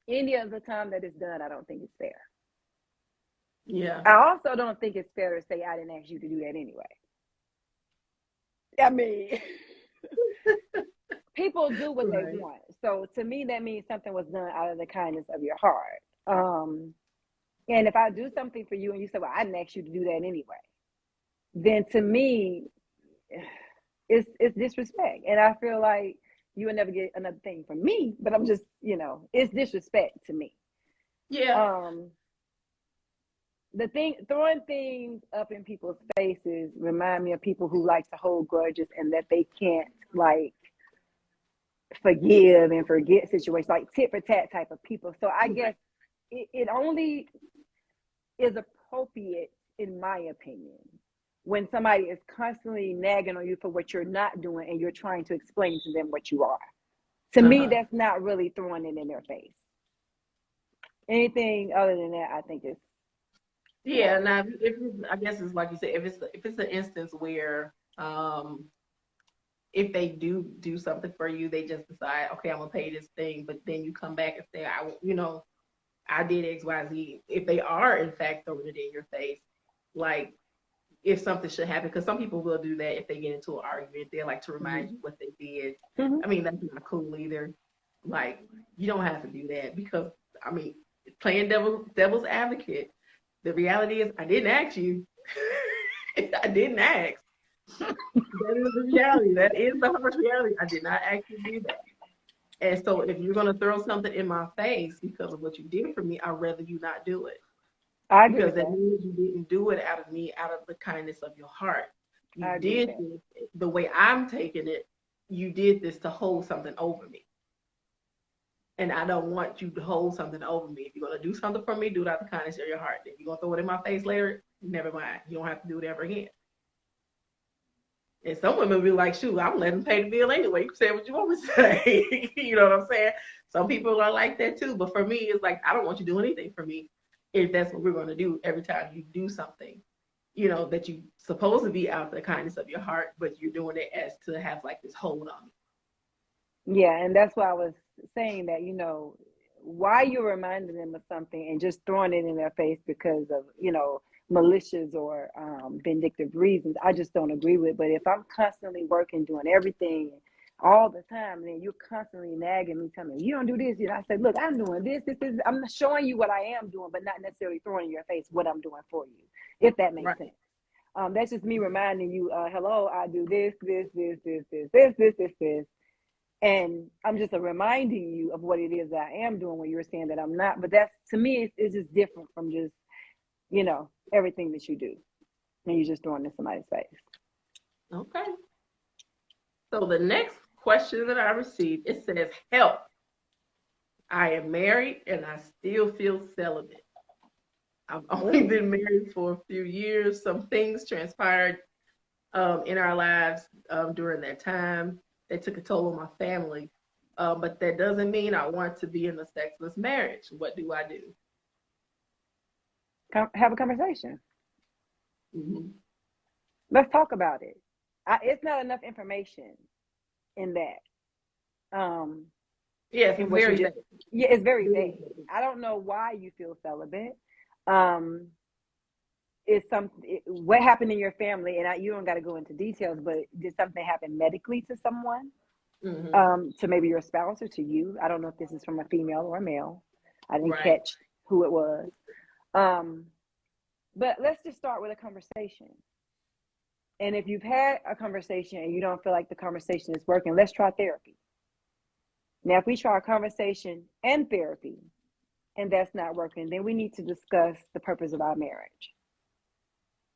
Any of the time that it's done, I don't think it's fair. Yeah. I also don't think it's fair to say I didn't ask you to do that anyway. I mean, people do what they want. So to me, that means something was done out of the kindness of your heart. And if I do something for you and you say, well, I didn't ask you to do that anyway, then to me, it's disrespect. And I feel like you will never get another thing from me, but I'm just, it's disrespect to me. Yeah. The thing, throwing things up in people's faces remind me of people who like to hold grudges and that they can't like forgive and forget situations, like tit for tat type of people. So I guess it only is appropriate, in my opinion, when somebody is constantly nagging on you for what you're not doing and you're trying to explain to them what you are. To me, that's not really throwing it in their face. Anything other than that, I think is. Yeah. Now, I guess it's like you said, if it's an instance where if they do something for you, they just decide, okay, I'm gonna pay this thing, but then you come back and say, I did X, Y, Z. If they are in fact throwing it in your face, like if something should happen, because some people will do that if they get into an argument. They like to remind you what they did. Mm-hmm. I mean, that's not cool either. Like, you don't have to do that because, I mean, playing devil's advocate, the reality is I didn't ask you. I didn't ask. That is the reality. That is the harsh reality. I did not ask you to do that. And so if you're going to throw something in my face because of what you did for me, I'd rather you not do it. I agree Because with that that. means you didn't do it out of me, out of the kindness of your heart. You I agree with did that. this, the way I'm taking it, you did this to hold something over me. And I don't want you to hold something over me. If you're going to do something for me, do it out of the kindness of your heart. If you're going to throw it in my face later, never mind. You don't have to do it ever again. And some women be like, shoot, I'm letting them pay the bill anyway. You can say what you want me to say. You know what I'm saying? Some people are like that too. But for me, it's like, I don't want you to do anything for me if that's what we're going to do every time you do something, you know, that you supposed to be out of the kindness of your heart, but you're doing it as to have like this hold on me. Yeah, and that's why I was saying that, why you're reminding them of something and just throwing it in their face because of, malicious or vindictive reasons, I just don't agree with. But if I'm constantly working, doing everything all the time, and then you're constantly nagging me, telling me, you don't do this, I said, look, I'm doing this, I'm showing you what I am doing, but not necessarily throwing in your face what I'm doing for you, if that makes Right. sense. That's just me reminding you, hello, I do this. And I'm just reminding you of what it is that I am doing when you're saying that I'm not. But that's, to me, it's just different from just, everything that you do. And you're just throwing in somebody's face. Okay. So the next question that I received, it says, help. I am married and I still feel celibate. I've only been married for a few years. Some things transpired in our lives during that time that took a toll on my family. But that doesn't mean I want to be in a sexless marriage. What do I do? Have a conversation. Mm-hmm. Let's talk about it. It's not enough information in that. Yes, In it's what you very just, vague. yeah, it's very vague. I don't know why you feel celibate. It's what happened in your family, and you don't got to go into details, but did something happen medically to someone? Mm-hmm. To maybe your spouse or to you? I don't know if this is from a female or a male. I didn't Right. catch who it was. But let's just start with a conversation. And if you've had a conversation and you don't feel like the conversation is working, let's try therapy. Now, if we try a conversation and therapy and that's not working, then we need to discuss the purpose of our marriage.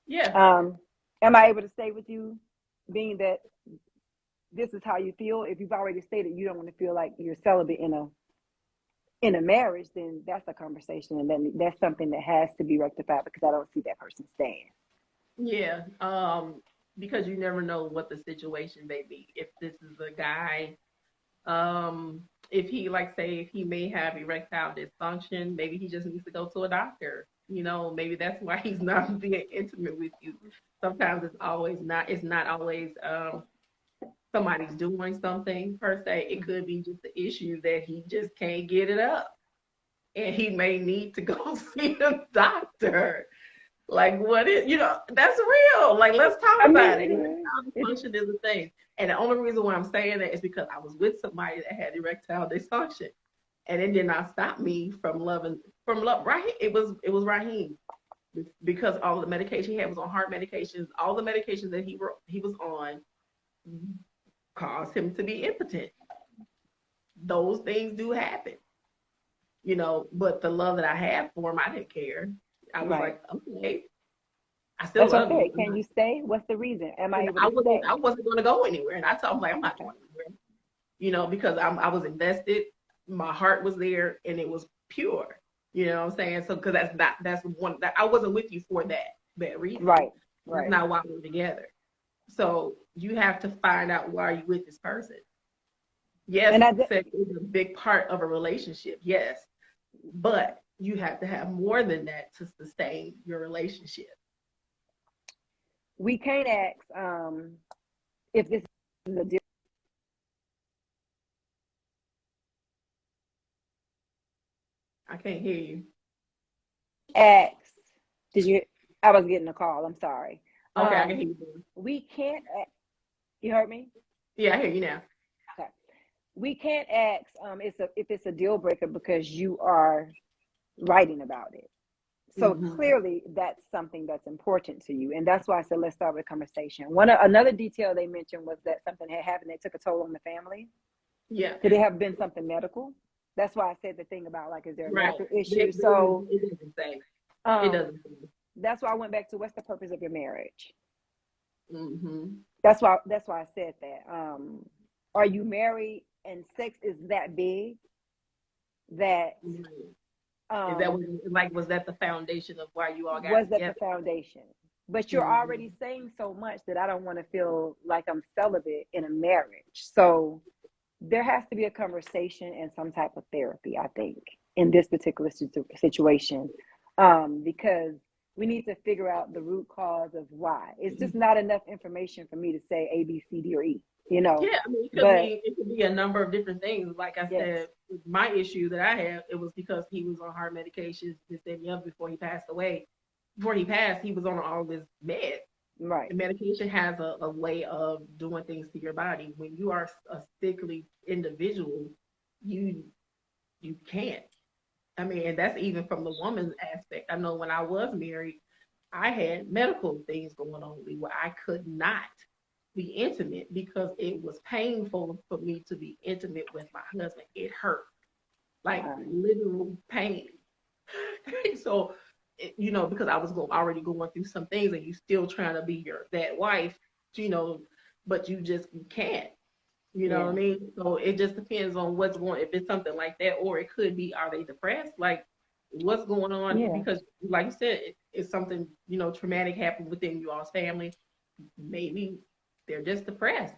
Yeah. Am I able to stay with you, being that this is how you feel? If you've already stated you don't want to feel like you're celibate in a marriage, then that's a conversation, and then that's something that has to be rectified because I don't see that person staying. Yeah. Because you never know what the situation may be. If this is a guy, if he if he may have erectile dysfunction, maybe he just needs to go to a doctor. Maybe that's why he's not being intimate with you. Sometimes it's not always somebody's doing something per se. It could be just the issue that he just can't get it up. And he may need to go see a doctor. Like, what is, that's real. Like, let's talk about it. Erectile dysfunction is a thing. And the only reason why I'm saying that is because I was with somebody that had erectile dysfunction. And it did not stop me from love. Right. It was Raheem. Because all the medication he had was on heart medications. All the medications that he was on caused him to be impotent. Those things do happen. But the love that I had for him, I didn't care. I was Right. like, okay, I still That's what I love you. said. Can you stay? What's the reason? Am I And able to stay? I wasn't going to go anywhere. And I told him, like, I'm not Okay. going anywhere, because I was invested. My heart was there and it was pure. You know what I'm saying? So, because that's one that I wasn't with you for that reason. Right. That's not why we're together. So you have to find out why you're with this person. Yes, sex is a big part of a relationship. Yes. But you have to have more than that to sustain your relationship. We can't ask if this is a deal. I can't hear you. Ask. Did you? I was getting a call. I'm sorry. Okay, I can hear you. We can't. You heard me? Yeah, I hear you now. Okay. We can't ask if it's a deal breaker because you are writing about it. So clearly that's something that's important to you. And that's why I said, let's start with a conversation. Another detail they mentioned was that something had happened that took a toll on the family. Yeah. Could it have been something medical? That's why I said the thing about, like, is there a Right. medical issue? So it doesn't say. It doesn't say. That's why I went back to, what's the purpose of your marriage? Mm-hmm. That's why I said that. Are you married and sex is that big that Is that was that the foundation of why you all got was together? that the foundation? But you're already saying so much that I don't want to feel like I'm celibate in a marriage. So there has to be a conversation and some type of therapy, I think, in this particular situation, because we need to figure out the root cause of why. It's just not enough information for me to say A, B, C, D, or E. You know. Yeah, I mean, it could be a number of different things. Like I said, my issue that I have, it was because he was on heart medications, this and the other, before he passed away. Before he passed, he was on all this med. Right. The medication has a way of doing things to your body. When you are a sickly individual, you can't. I mean, and that's even from the woman's aspect. I know when I was married, I had medical things going on where I could not be intimate because it was painful for me to be intimate with my husband. It hurt, like literal pain. So, because I was already going through some things, and you still trying to be that wife, but you can't. You know what I mean? So it just depends on what's going. If it's something like that, or it could be, are they depressed? Like, what's going on? Yeah. Because, like you said, it's something traumatic happened within you all's family. Maybe they're just depressed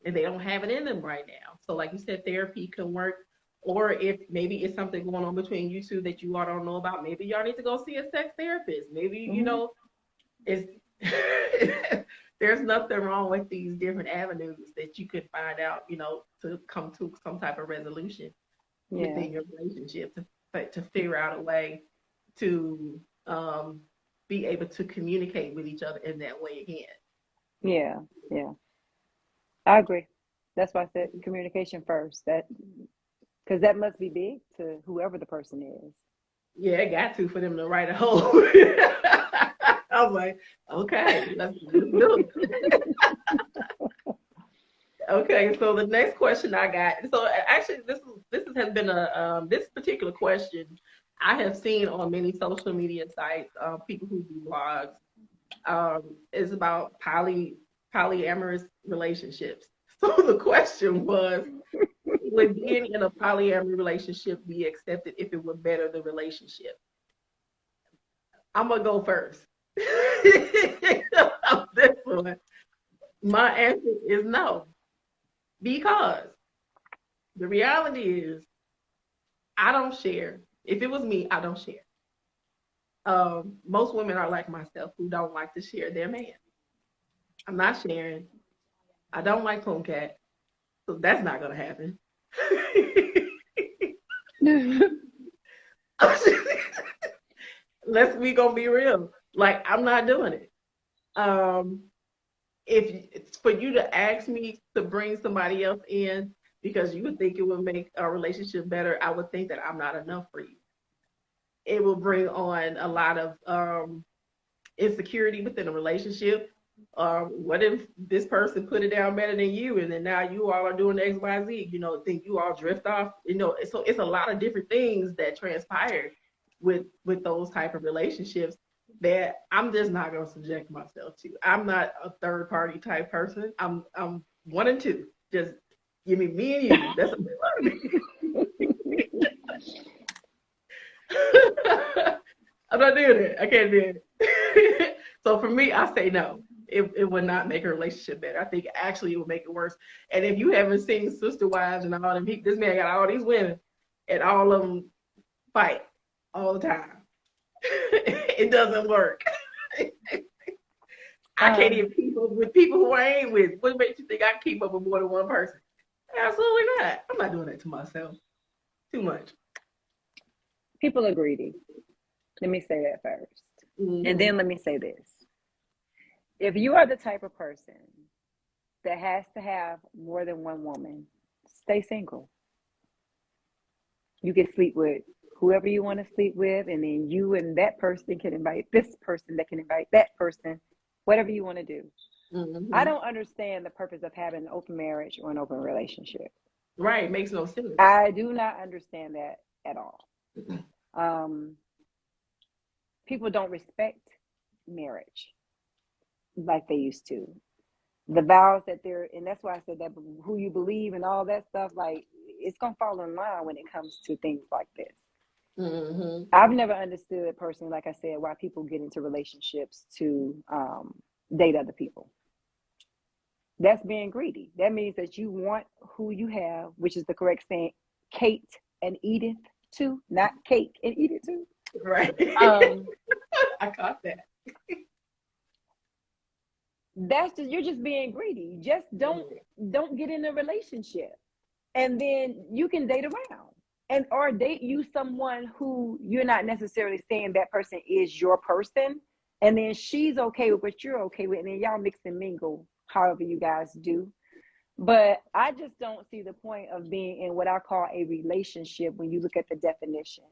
and they don't have it in them right now. So, like you said, therapy can work. Or if maybe it's something going on between you two that you all don't know about, maybe y'all need to go see a sex therapist. Maybe it's there's nothing wrong with these different avenues that you could find out, to come to some type of resolution within your relationship to figure out a way to be able to communicate with each other in that way again. Yeah. I agree. That's why I said communication first. Because that must be big to whoever the person is. Yeah, it got to for them to write a whole. I was like, okay, let's do it. Okay, so the next question I got. So actually, this has been this particular question I have seen on many social media sites. People who do blogs is about polyamorous relationships. So the question was, would being in a polyamory relationship be accepted if it would better the relationship? I'm gonna go first. This one, my answer is no, because the reality is I don't share. If it was me, I don't share. Most women are like myself who don't like to share their man. I'm not sharing. I don't like Tomcat, so that's not gonna happen. We gonna be real. Like, I'm not doing it. If it's for you to ask me to bring somebody else in because you would think it would make our relationship better, I would think that I'm not enough for you. It will bring on a lot of insecurity within a relationship. What if this person put it down better than you, and then now you all are doing X, Y, Z? Think you all drift off. So it's a lot of different things that transpire with those type of relationships that I'm just not going to subject myself to. I'm not a third party type person. I'm one and two. Just give me and you. That's I'm not doing it. I can't do it. So for me, I say no. It would not make a relationship better. I think actually it would make it worse. And if you haven't seen Sister Wives and all them, this man got all these women, and all of them fight all the time. It doesn't work. I can't even keep up with people who I ain't with. What makes you think I can keep up with more than one person? Absolutely not. I'm not doing that to myself. Too much. People are greedy. Let me say that first. Mm-hmm. And then let me say this. If you are the type of person that has to have more than one woman, stay single. You can sleep with whoever you want to sleep with, and then you and that person can invite this person that can invite that person, whatever you want to do. I don't understand the purpose of having an open marriage or an open relationship. Right, makes no sense. I do not understand that at all. People don't respect marriage like they used to. The vows that they're, and that's why I said that who you believe and all that stuff, like it's gonna fall in line when it comes to things like this. I've never understood personally, like I said, why people get into relationships to date other people. That's being greedy. That means that you want who you have, which is the correct saying, Kate and Edith too, not cake and eat it too. Right. I caught that. That's just, you're just being greedy. Just don't get in a relationship, and then you can date around and or date you someone who you're not necessarily saying that person is your person, and then she's okay with what you're okay with, and then y'all mix and mingle however you guys do. But I just don't see the point of being in what I call a relationship when you look at the definition.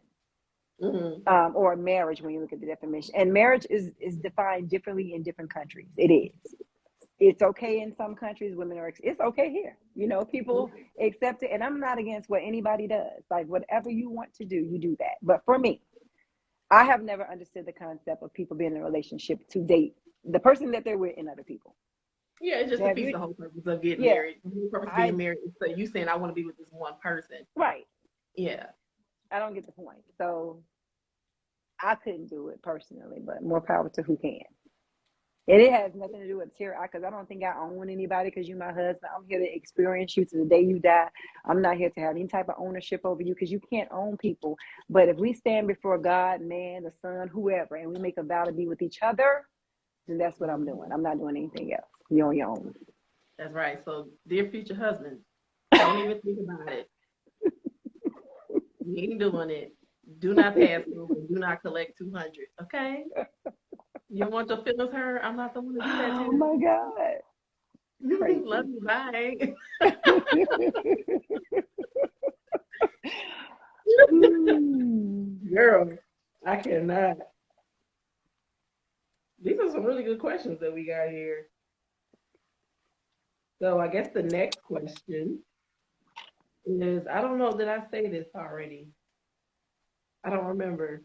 Or marriage when you look at the definition. And marriage is defined differently in different countries. It is. It's okay in some countries. Women are, it's okay here. You know, people accept it. And I'm not against what anybody does. Like whatever you want to do, you do that. But for me, I have never understood the concept of people being in a relationship to date the person that they're with and other people. Yeah, it's just defeats the whole purpose of getting married. The whole purpose of being married is so you saying I want to be with this one person. Right. Yeah. I don't get the point. So I couldn't do it personally, but more power to who can. And it has nothing to do with because I don't think I own anybody because you're my husband. I'm here to experience you to the day you die. I'm not here to have any type of ownership over you because you can't own people. But if we stand before God, man, the son, whoever, and we make a vow to be with each other, then that's what I'm doing. I'm not doing anything else. You're on your own. That's right. So, dear future husband, don't even think about it. You ain't doing it. Do not pass through and do not collect 200. Okay? You want your feelings hurt? I'm not the one to do that to you. Oh my God. Crazy. Love you. Bye. Girl, I cannot. These are some really good questions that we got here. So I guess the next question is, I don't know, did I say this already? I don't remember.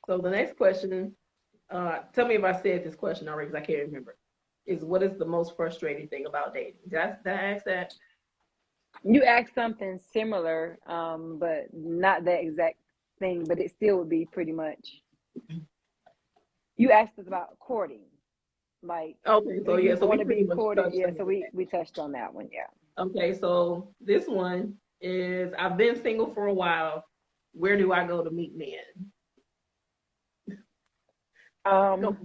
So the next question, tell me if I said this question already because I can't remember, is what is the most frustrating thing about dating? Did I ask that? You asked something similar, but not that exact thing, but it still would be pretty much. You asked us about courting. Like, okay, so yeah, so we pretty much courted. Yeah, so we touched on that one, yeah. Okay, so this one is, I've been single for a while. Where do I go to meet men? I'm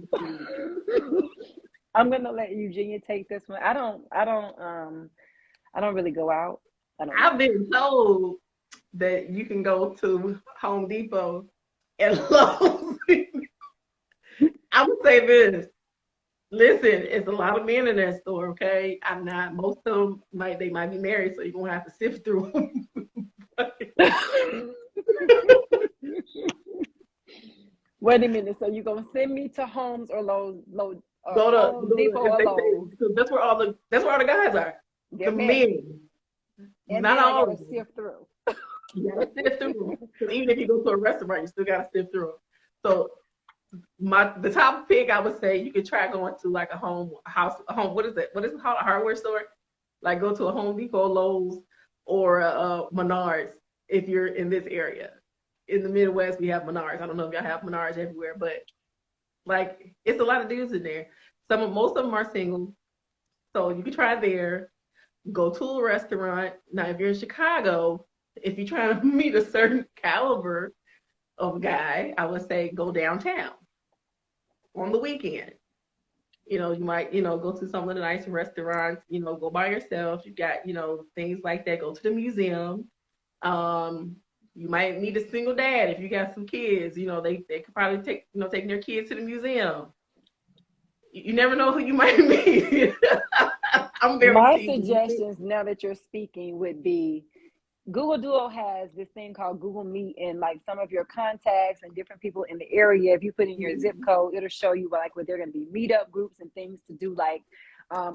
gonna let Eugenia take this one. I don't really go out. I've been told that you can go to Home Depot and Lowe's. I would say this. Listen, it's a lot of men in that store, okay? I'm not, most of them might be married, so you're gonna have to sift through them. Wait a minute, so you're gonna send me to Homes or Lowe's, go to Home Depot or Lowe's? That's where all the guys are. The men. And not then all I gotta of them. sift through. You gotta sift through them. Because even if you go to a restaurant, you still gotta sift through them. So the top pick, I would say you could try going to like a home, what is it called? A hardware store? Like go to a Home Depot, Lowe's, or Menards if you're in this area. In the Midwest, we have Menards. I don't know if y'all have Menards everywhere, but like it's a lot of dudes in there. Most of them are single. So you can try there. Go to a restaurant. Now, if you're in Chicago, if you're trying to meet a certain caliber of guy, I would say go downtown on the weekend. You know, you might, go to some of the nice restaurants, go by yourself. You got, things like that. Go to the museum. You might meet a single dad if you got some kids. You know, they could probably taking their kids to the museum. You never know who you might meet. I'm very My teasing. suggestions now that you're speaking would be Google Duo has this thing called Google Meet, and like some of your contacts and different people in the area, if you put in your zip code, it'll show you like where there are going to be meetup groups and things to do, like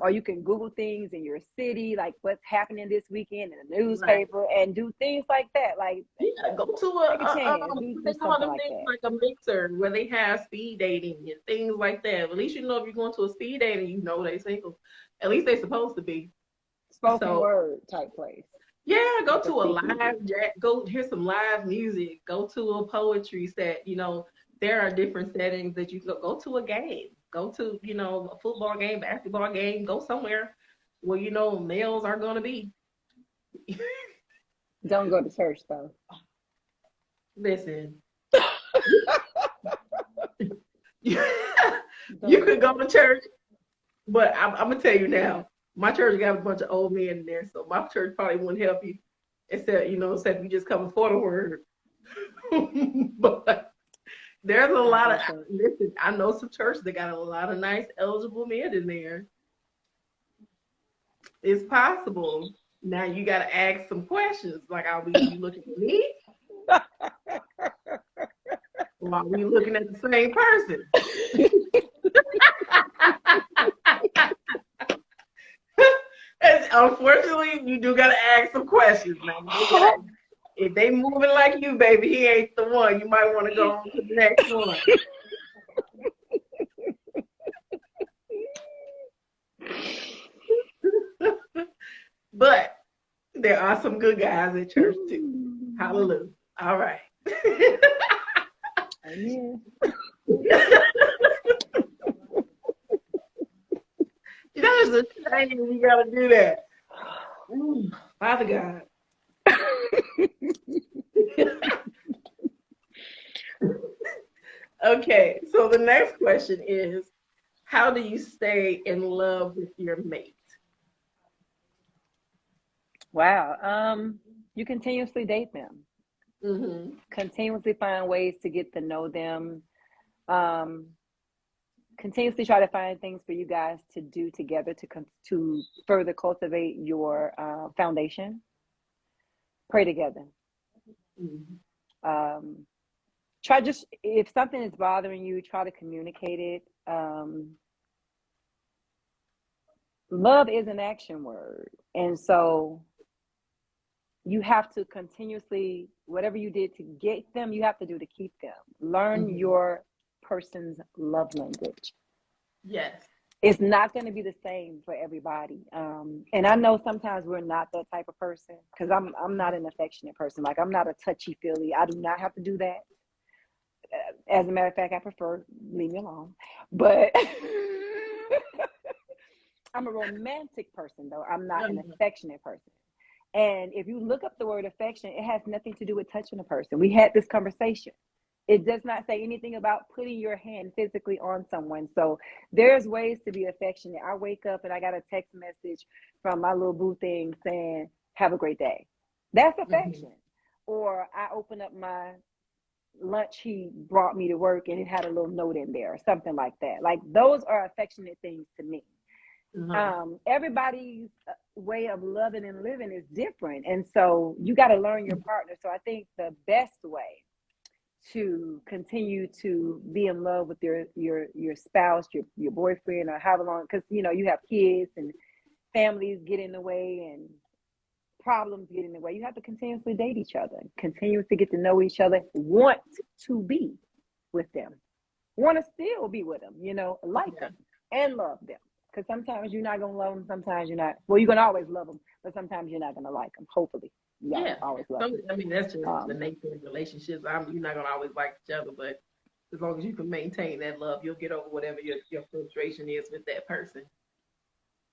or you can Google things in your city, like what's happening this weekend in the newspaper, Right. and do things like that. Like, Yeah, go to take a chance, what do they call something them like things, that. like a mixer where they have speed dating and things like that. At least you know if you're going to a speed dating, you know they single. At least they're supposed to be. Spoken So word type place, yeah, go like a to a speakeasy. live jack, go hear some live music, go to a poetry set. There are different settings that you go to a game, go to, a football game, basketball game, go somewhere where males are gonna be. Don't go to church though. Listen, you Don't do could go that. to church, but I'm gonna tell you now, my church got a bunch of old men in there, so my church probably wouldn't help you, except you just come for the word. But there's a I lot of think so. listen. I know some churches that got a lot of nice eligible men in there. It's possible. Now you got to ask some questions, like, are you looking at me, or are we looking at the same person? Unfortunately, you do got to ask some questions. Now, if they moving like you, baby, he ain't the one. You might want to go on to the next one. But there are some good guys at church too. Hallelujah. All right. Amen. That is a shame you got to do that. Father God. Okay, so the next question is, how do you stay in love with your mate? Wow. You continuously date them. Mm-hmm. Continuously find ways to get to know them. Um, Continuously try to find things for you guys to do together to further cultivate your foundation. Pray together. Mm-hmm. Um, Try, just if something is bothering you, try to communicate it. Love is an action word, and so you have to continuously, whatever you did to get them, you have to do to keep them. Learn Mm-hmm. your person's love language. Yes. It's not going to be the same for everybody. And I know sometimes we're not that type of person, because I'm not an affectionate person. Like, I'm not a touchy feely. I do not have to do that. As a matter of fact, I prefer leave me alone. But I'm a romantic person, though. I'm not an affectionate person. And if you look up the word affection, it has nothing to do with touching a person. We had this conversation. It does not say anything about putting your hand physically on someone. So there's ways to be affectionate. I wake up and I got a text message from my little boo thing saying, have a great day. That's Mm-hmm. affection. Or I open up my lunch he brought me to work and it had a little note in there or something like that. Like, those are affectionate things to me. Uh-huh. Everybody's way of loving and living is different, and so you got to learn your partner. So I think the best way to continue to be in love with your spouse, your boyfriend, or however long, because you have kids and families get in the way and problems get in the way. You have to continuously date each other, continuously get to know each other, want to be with them, want to still be with them, like Yeah. them and love them. Because sometimes you're not going to love them, sometimes you're not. Well, you're going to always love them, but sometimes you're not going to like them. Hopefully, y'all Yeah. always love them. I mean, that's just the Um, nature of relationships. You're not gonna always like each other, but as long as you can maintain that love, you'll get over whatever your frustration is with that person.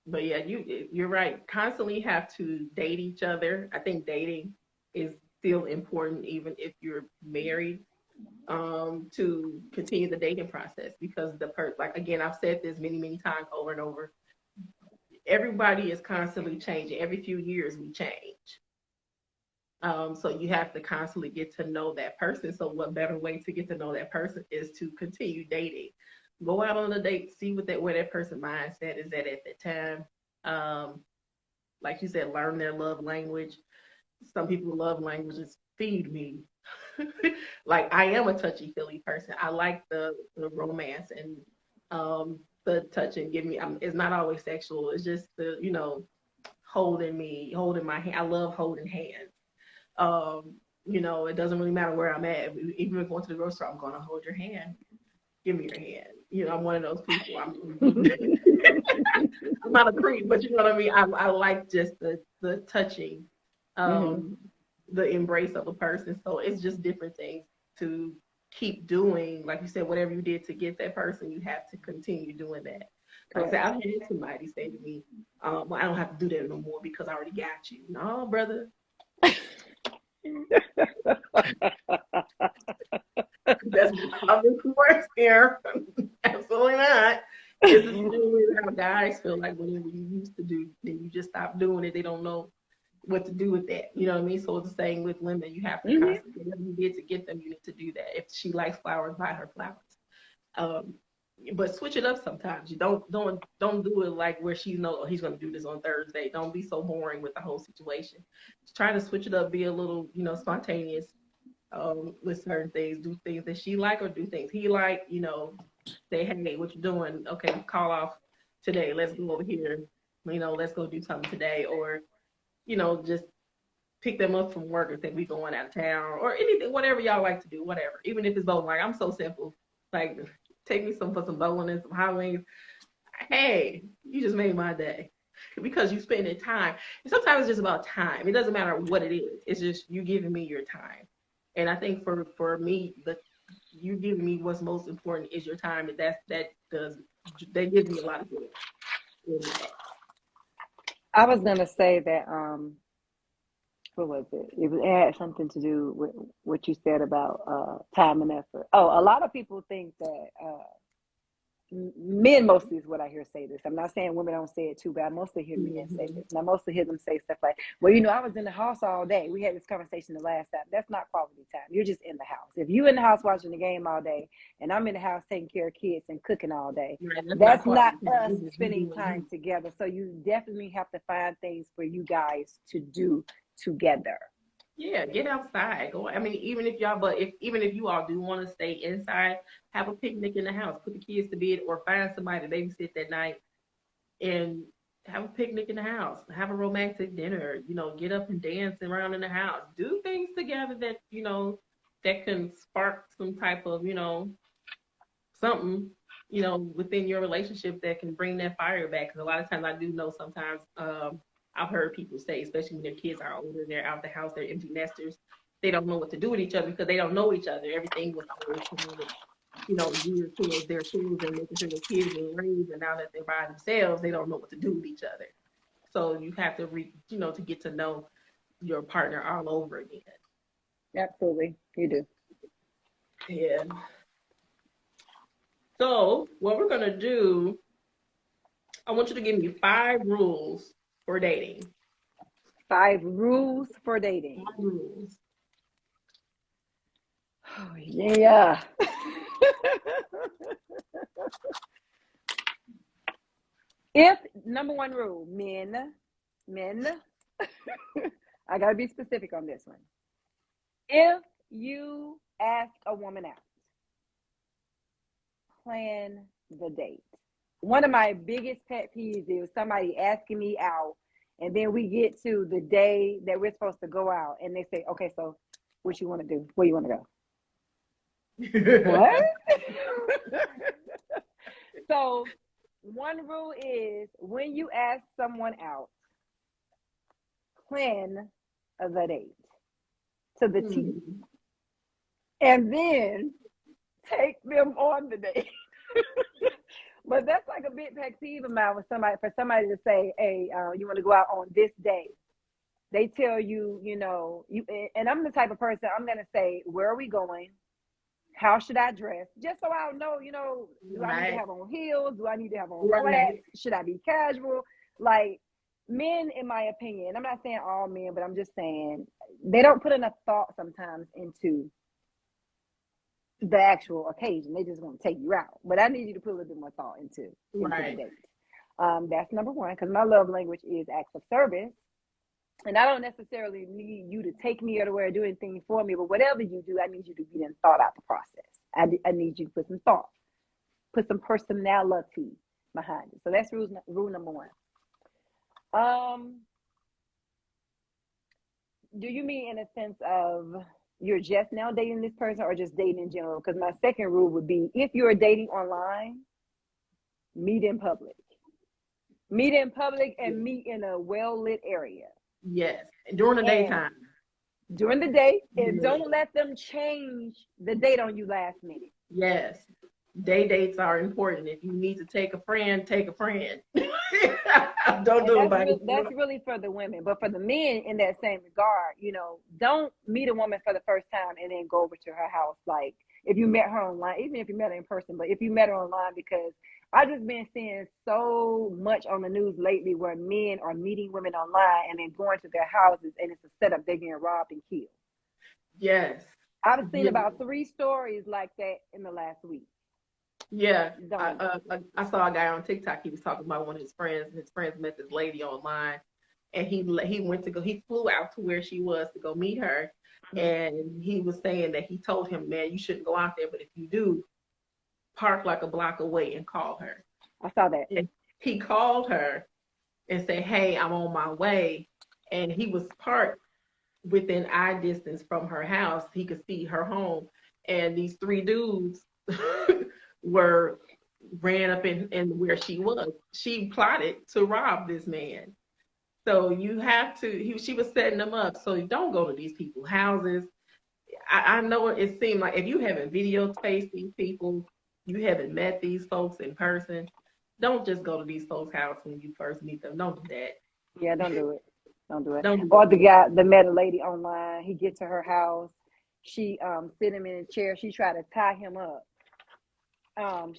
But yeah, you're right. Constantly have to date each other. I think dating is still important, even if you're married, to continue the dating process, because like, again, I've said this many times over and over. Everybody is constantly changing. Every few years we change. So you have to constantly get to know that person. So what better way to get to know that person is to continue dating. Go out on a date, see where that person mindset is at that time. Um, like you said, learn their love language. Some people love languages. Feed me. Like I am a touchy feely person. I like the romance and the touch and give me. It's not always sexual. It's just the holding me, holding my hand. I love holding hands. It doesn't really matter where I'm at. Even if going to the grocery store, I'm going to hold your hand. Give me your hand. I'm one of those people. I'm not a creep, but you know what I mean. I like just the touching, the embrace of a person. So it's just different things to keep doing. Like you said, whatever you did to get that person, you have to continue doing that. Like I said, I've had somebody say to me, well, I don't have to do that no more because I already got you. No, brother. That's common course here. Absolutely not. This is usually how guys feel like whatever you used to do, then you just stop doing it. They don't know what to do with that. You know what I mean? So it's the same with women. You have to constantly, whatever you did to get them, you need to do that. If she likes flowers, buy her flowers. But switch it up sometimes. You don't do it like where she knows, oh, he's going to do this on Thursday. Don't be so boring with the whole situation. Just try to switch it up, be a little, spontaneous with certain things. Do things that she like or do things he like. Say, hey, what you doing? Okay, call off today. Let's go over here. Let's go do something today. Or, just pick them up from work and say we going out of town or anything, whatever y'all like to do, whatever. Even if it's bowling, like I'm so simple. Like take me for some bowling and some Halloween. Hey, you just made my day because you spending time. And sometimes it's just about time. It doesn't matter what it is. It's just you giving me your time. And I think for me, you giving me what's most important is your time, and that gives me a lot of good. I was gonna say that what was it? It had something to do with what you said about time and effort. Oh, a lot of people think that men mostly is what I hear say this. I'm not saying women don't say it too, but I mostly hear men say this. And I mostly hear them say stuff like, well, I was in the house all day. We had this conversation the last time. That's not quality time. You're just in the house. If you're in the house watching the game all day and I'm in the house taking care of kids and cooking all day, that's not us spending time together. So you definitely have to find things for you guys to do together. Yeah, get outside. Go. I mean, even if you all do want to stay inside, have a picnic in the house. Put the kids to bed, or find somebody to babysit that night, and have a picnic in the house. Have a romantic dinner. Get up and dance around in the house. Do things together that that can spark some type of something within your relationship that can bring that fire back. Because a lot of times I do know sometimes. I've heard people say, especially when their kids are older, they're out the house, they're empty nesters, they don't know what to do with each other because they don't know each other. Everything was always geared towards their kids and making sure their kids were raised, and now that they're by themselves, they don't know what to do with each other. So you have to to get to know your partner all over again. Absolutely, you do. Yeah. So what we're gonna do, I want you to give me 5 rules for dating. 5 rules for dating. 5 rules. Oh, yeah. If number 1 rule, men, I gotta be specific on this one. If you ask a woman out, plan the date. One of my biggest pet peeves is somebody asking me out, and then we get to the day that we're supposed to go out, and they say, okay, so what you want to do? Where you want to go? What? So one rule is when you ask someone out, plan the date to the T. And then take them on the date. But that's like a big pet peeve of mine for somebody to say, hey, you want to go out on this day. They tell you, and I'm the type of person, I'm going to say, where are we going? How should I dress? Just so I'll know, do I need to have on heels? Do I need to have on flats? Should I be casual? Like, men, in my opinion, I'm not saying all men, but I'm just saying, they don't put enough thought sometimes into the actual occasion. They just want to take you out. But I need you to put a little bit more thought into the date. That's number one, because my love language is acts of service. And I don't necessarily need you to take me everywhere or do anything for me, but whatever you do, I need you to be in thought out the process. I need you to put some thought, put some personality behind it. So that's rule number one. Do you mean in a sense of you're just now dating this person or just dating in general? Because my second rule would be, if you're dating online, meet in public. Meet in public and meet in a well-lit area. Yes, during the daytime. During the day, and don't let them change the date on you last minute. Yes, day dates are important. If you need to take a friend, take a friend. Don't do it. That's really for the women, but for the men, in that same regard, you know, don't meet a woman for the first time and then go over to her house. Like if you met her online, even if you met her in person, but if you met her online, because I've just been seeing so much on the news lately where men are meeting women online and then going to their houses, and it's a setup. They're getting robbed and killed. Yes. I've seen about 3 stories like that in the last week. Yeah. I saw a guy on TikTok. He was talking about one of his friends, and his friends met this lady online, and he flew out to where she was to go meet her. And he was saying that he told him, man, you shouldn't go out there, but if you do, park like a block away and call her. I saw that. And he called her and said, hey, I'm on my way. And he was parked within eye distance from her house. He could see her home. And these 3 dudes ran up in where she was. She plotted to rob this man. So you have to, she was setting them up. So don't go to these people's houses. I know it seemed like if you haven't videotaped these people, you haven't met these folks in person, don't just go to these folks' house when you first meet them. Don't do that. Yeah, don't do it. Don't do it. Or the guy that met a lady online, he gets to her house, she sit him in a chair, she tried to tie him up.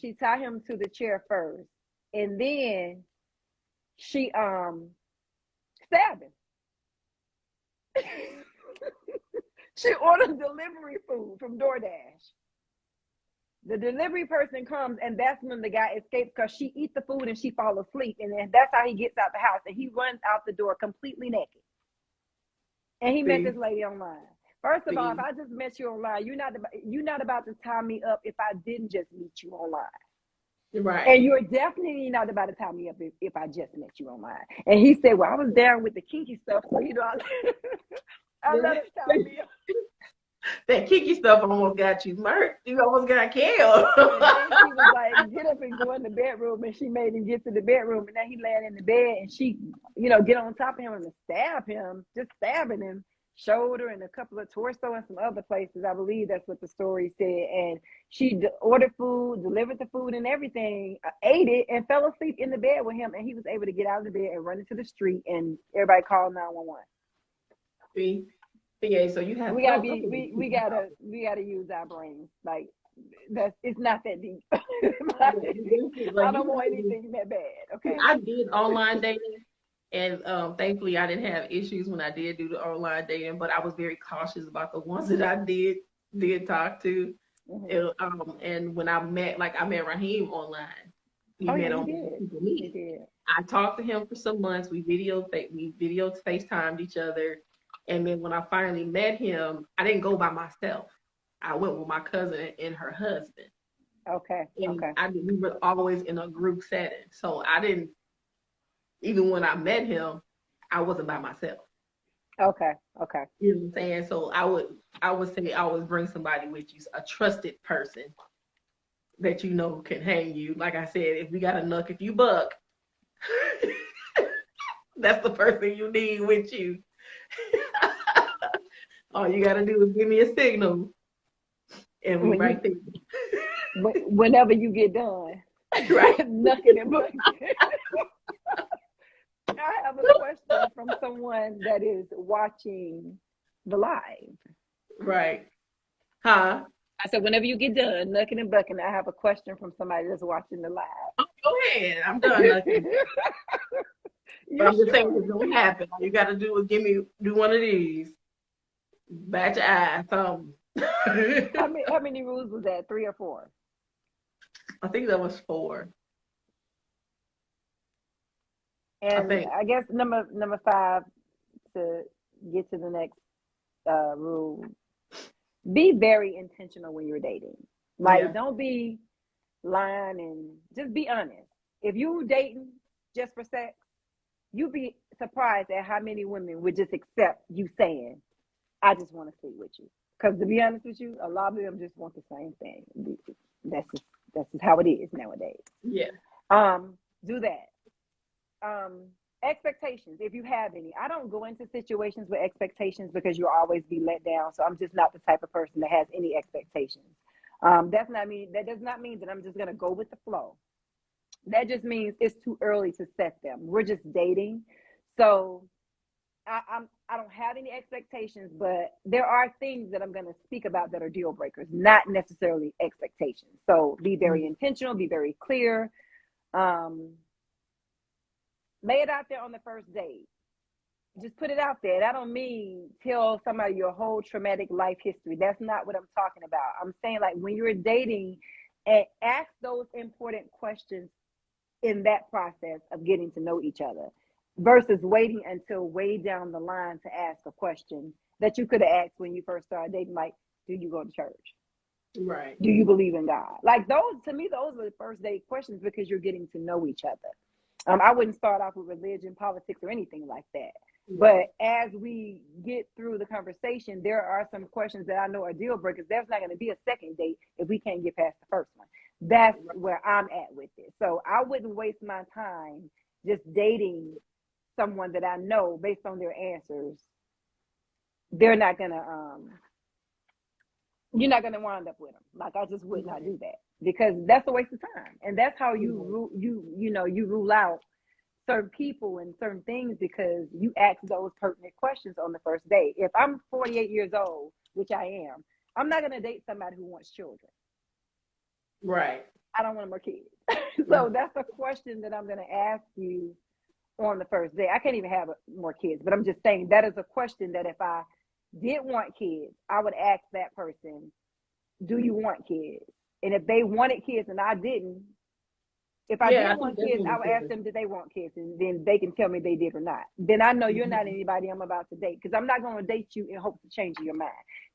She tied him to the chair first, and then she stabbed him. She ordered delivery food from DoorDash. The delivery person comes, and that's when the guy escapes, because she eats the food and she falls asleep, and then that's how he gets out the house, and he runs out the door completely naked. And he met this lady online. First of all, if I just met you online, you're not about to tie me up if I didn't just meet you online. Right. And you're definitely not about to tie me up if I just met you online. And he said, well, I was down with the kinky stuff, so you know, I let him tie me up. That kinky stuff almost got you murdered. You almost got killed. And then she was like, get up and go in the bedroom. And she made him get to the bedroom. And now he laying in the bed. And she, you know, get on top of him and stab him, just stabbing him, shoulder and a couple of torso and some other places. I believe that's what the story said. And she ordered food, delivered the food and everything, ate it, and fell asleep in the bed with him. And he was able to get out of the bed and run into the street. And everybody called 911. See? Yeah, so you have we gotta use our brains. Like it's not that deep. I don't want anything that bad. Okay. I did online dating, and thankfully I didn't have issues when I did do the online dating, but I was very cautious about the ones that I did talk to. And when I met Raheem online. We met on Google Meet. I talked to him for some months. We video FaceTimed each other. And then when I finally met him, I didn't go by myself. I went with my cousin and her husband. Okay. We were always in a group setting. So I didn't, even when I met him, I wasn't by myself. Okay. You know what I'm saying? So I would say always bring somebody with you, a trusted person that you know can hang you. Like I said, if we got a knuck, if you buck, that's the person you need with you. All you gotta do is give me a signal, and we right there. Whenever you get done, right? Knucking and bucking. I have a question from someone that is watching the live. Right? Huh? I said, whenever you get done knucking and bucking, I have a question from somebody that's watching the live. Oh, go ahead. I'm done knucking. But I'm just saying it's gonna happen. All you gotta do is do one of these. Bat your eyes. How many rules was that? 3 or 4? I think that was 4. I And think. I guess number 5, to get to the next rule, be very intentional when you're dating. Like, Yeah. don't be lying, and just be honest. If you dating just for sex, you'd be surprised at how many women would just accept you saying, I just want to sleep with you. Because to be honest with you, a lot of them just want the same thing. That's just how it is nowadays. Yeah. Do that. Expectations, if you have any. I don't go into situations with expectations because you'll always be let down. So I'm just not the type of person that has any expectations. That does not mean that I'm just gonna go with the flow. That just means it's too early to set them. We're just dating. So I don't have any expectations, but there are things that I'm going to speak about that are deal breakers, not necessarily expectations. So be very intentional, be very clear. Lay it out there on the first date. Just put it out there. I don't mean tell somebody your whole traumatic life history. That's not what I'm talking about. I'm saying, like, when you're dating, and ask those important questions in that process of getting to know each other, versus waiting until way down the line to ask a question that you could have asked when you first started dating, like, do you go to church? Right. Do you believe in God? Like, those, to me, those are the first date questions, because you're getting to know each other. I wouldn't start off with religion, politics, or anything like that. But as we get through the conversation, there are some questions that I know are deal breakers. There's not going to be a second date if we can't get past the first one. That's where I'm at with it. So I wouldn't waste my time just dating someone that I know based on their answers. They're not going to, you're not going to wind up with them. Like, I just would not do that, because that's a waste of time. And that's how you rule out certain people and certain things, because you ask those pertinent questions on the first date. If I'm 48 years old, which I am, I'm not going to date somebody who wants children. Right. I don't want more kids. So that's a question that I'm going to ask you on the first day. I can't even have more kids, but I'm just saying that is a question that if I did want kids, I would ask that person, do you want kids? And if they wanted kids and I didn't, if I did want kids, I would ask them, did they want kids? And then they can tell me they did or not. Then I know you're not anybody I'm about to date, because I'm not going to date you in hopes of changing your mind.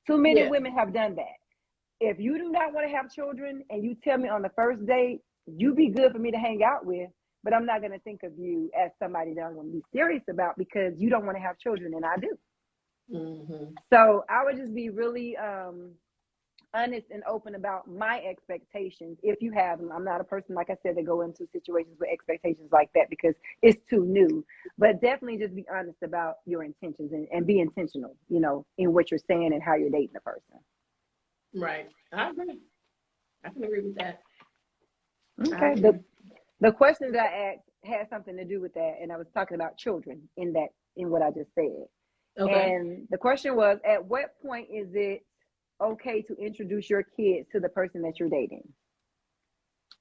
Too many women have done that. If you do not want to have children and you tell me on the first date, you be good for me to hang out with, but I'm not going to think of you as somebody that I'm going to be serious about because you don't want to have children and I do. So I would just be really honest and open about my expectations, if you have them. I'm not a person, like I said, to go into situations with expectations like that because it's too new. But definitely just be honest about your intentions and be intentional, in what you're saying and how you're dating the person. Right. I agree. I can agree with that. Okay. The question that I asked had something to do with that, and I was talking about children in what I just said. Okay. And the question was, at what point is it okay to introduce your kids to the person that you're dating?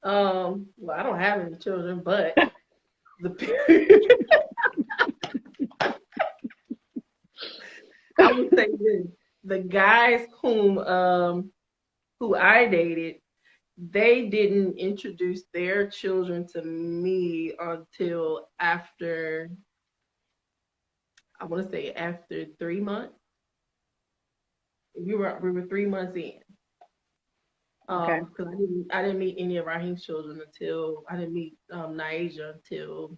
Well, I don't have any children, but I would say this: the guys who I dated, they didn't introduce their children to me until after, I want to say after 3 months. We were 3 months in. Okay. Because I didn't meet any of Raheem's children until I didn't meet Naija until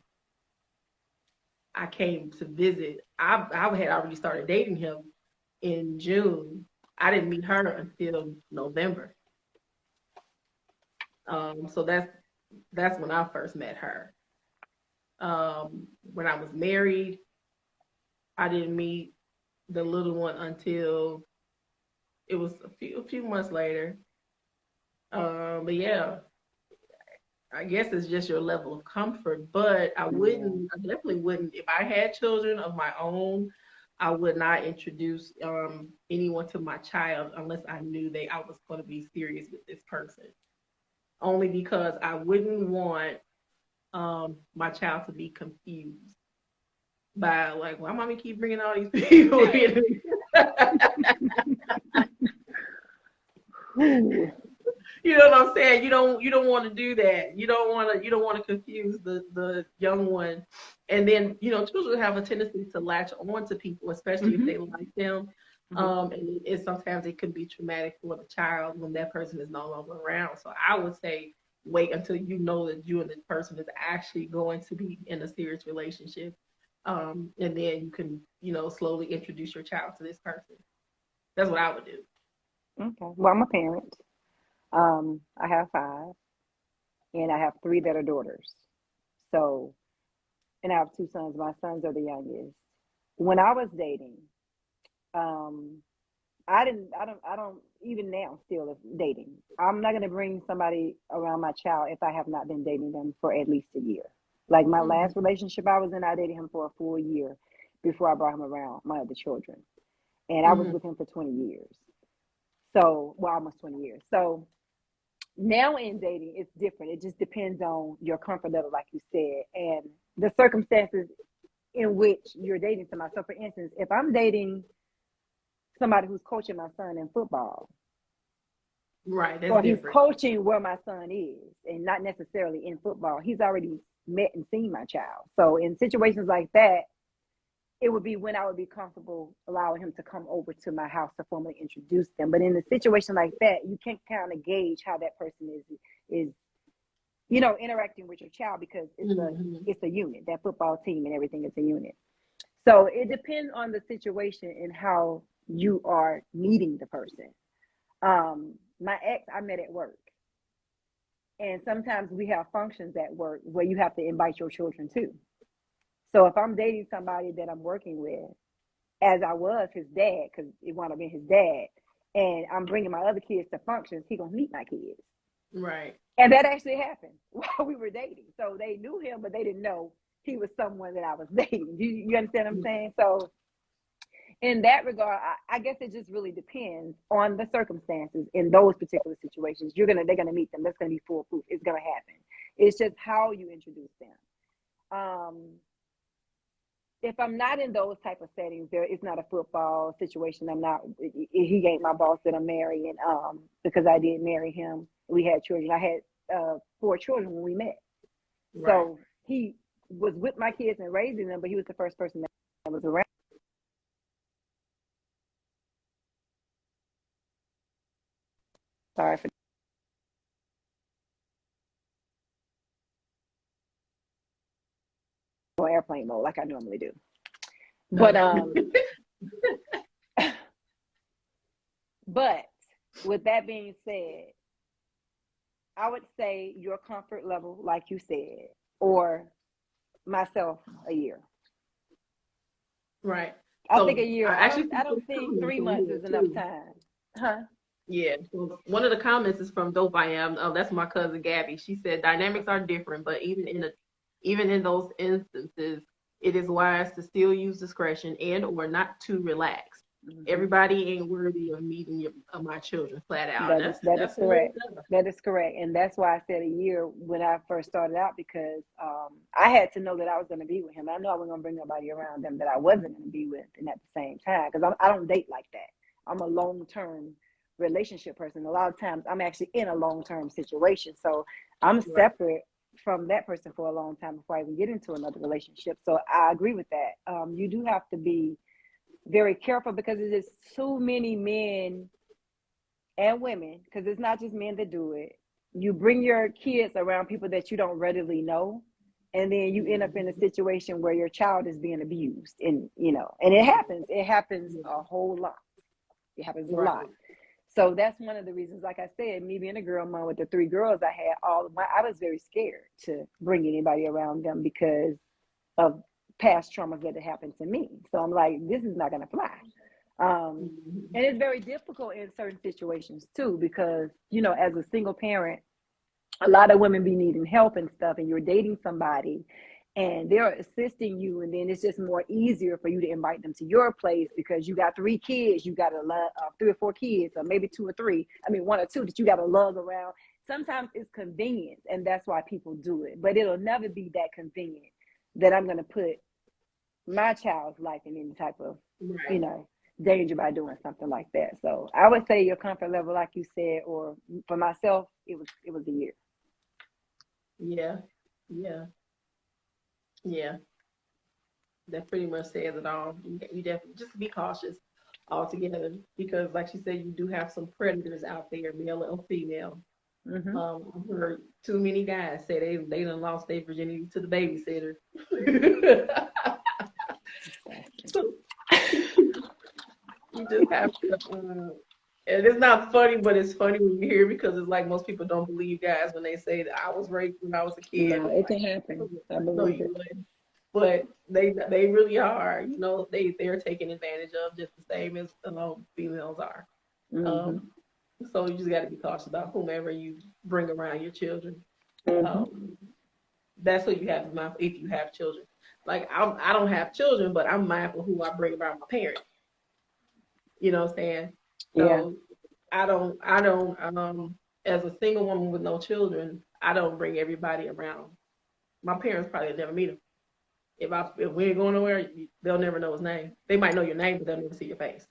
I came to visit. I had already started dating him in June. I didn't meet her until November. So that's when I first met her. When I was married, I didn't meet the little one until it was a few months later. But yeah, I guess it's just your level of comfort. But I definitely wouldn't, if I had children of my own, I would not introduce anyone to my child unless I knew I was going to be serious with this person. Only because I wouldn't want my child to be confused by, like, why mommy keep bringing all these people in? Ooh. You know what I'm saying? You don't want to do that. You don't want to confuse the young one. And then, children have a tendency to latch on to people, especially if Mm-hmm. they like them. Mm-hmm. And sometimes it can be traumatic for the child when that person is no longer around. So I would say wait until you know that you and this person is actually going to be in a serious relationship. And then you can, slowly introduce your child to this person. That's what I would do. Okay. Well, I'm a parent. I have five, and I have three that are daughters. So, and I have two sons. My sons are the youngest. When I was dating, um, I don't, even now, still dating. I'm not going to bring somebody around my child if I have not been dating them for at least a year. Like my last Mm-hmm. relationship I was in, I dated him for a full year before I brought him around my other children. And I was Mm-hmm. with him for 20 years. So, well, almost 20 years. So now in dating, it's different. It just depends on your comfort level, like you said, and the circumstances in which you're dating somebody. So, for instance, if I'm dating somebody who's coaching my son in football, Right, that's or he's different. coaching where my son is and not necessarily in football, he's already met and seen my child. So, in situations like that, it would be when I would be comfortable allowing him to come over to my house to formally introduce them. But in a situation like that, you can't kind of gauge how that person is interacting with your child, because Mm-hmm. it's a unit. That football team and everything is a unit. So it depends on the situation and how you are meeting the person. My ex, I met at work, and sometimes we have functions at work where you have to invite your children too. So if I'm dating somebody that I'm working with, as I was his dad, because it wound up being his dad, and I'm bringing my other kids to functions, he gonna meet my kids. Right. And that actually happened while we were dating. So they knew him, but they didn't know he was someone that I was dating. You understand what I'm saying? So in that regard, I guess it just really depends on the circumstances in those particular situations. They're gonna meet them. That's gonna be foolproof. It's gonna happen. It's just how you introduce them. If I'm not in those type of settings, it's not a football situation. He ain't my boss that I'm marrying, because I did marry him. We had children. I had 4 children when we met. Right. So he was with my kids and raising them, but he was the first person that was around. Sorry for airplane mode like I normally do. But Okay. but with that being said, I would say your comfort level, like you said, or myself, a year. Right. I think a So year. I actually I see some don't think comments 3 on months here is enough too. time. Huh? Yeah. So one of the comments is from Dope I Am. Oh, that's my cousin Gabby. She said dynamics are different, but even in those instances, it is wise to still use discretion and or not to relax. Mm-hmm. Everybody ain't worthy of meeting my children flat out. That is That's that is that's a little correct. That is correct, and that's why I said a year when I first started out, because I had to know that I was going to be with him. I know I wasn't going to bring nobody around them that I wasn't going to be with, and at the same time, because I don't date like that. I'm a long term relationship person. A lot of times, I'm actually in a long term situation, so I'm right. separate from that person for a long time before I even get into another relationship. So I agree with that. You do have to be very careful, because there's too many men and women, because it's not just men that do it. You bring your kids around people that you don't readily know, and then you end up in a Mhm. situation where your child is being abused, and and it happens. It happens a whole lot. It happens a lot. Right. So that's one of the reasons. Like I said, me being a girl mom with the 3 girls I had, I was very scared to bring anybody around them because of past traumas that had happened to me. So I'm like, this is not going to fly. Mhm. And it's very difficult in certain situations too, because, as a single parent, a lot of women be needing help and stuff, and you're dating somebody and they're assisting you. And then it's just more easier for you to invite them to your place because you got 3 kids, you got 3 or 4 kids, or maybe 2 or 3. I mean, 1 or 2 that you got to lug around. Sometimes it's convenient, and that's why people do it. But it'll never be that convenient that I'm going to put my child's life in any type of, you Right. know, danger by doing something like that. So I would say your comfort level, like you said, or for myself, it was a year. Yeah, yeah, yeah. That pretty much says it all. You definitely just be cautious altogether because, like you said, you do have some predators out there, male or female. Mm-hmm. I've heard too many guys say they done lost their virginity to the babysitter. Exactly. So you just have to. And it's not funny, but it's funny when you hear it because it's like most people don't believe guys when they say that I was raped when I was a kid. No, it can happen. I No, believe you it. wouldn't. But they really are. You know, they're taken advantage of just the same as females are. Mm-hmm. Um, so you just got to be cautious about whomever you bring around your children. Mm-hmm. Um, that's what you have in mind if you have children. Like I don't have children, but I'm mindful who I bring around my parents. You know what I'm saying? Yeah. So I don't as a single woman with no children, I don't bring everybody around. My parents probably never meet them. If we ain't going nowhere, they'll never know his name. They might know your name, but they'll never see your face.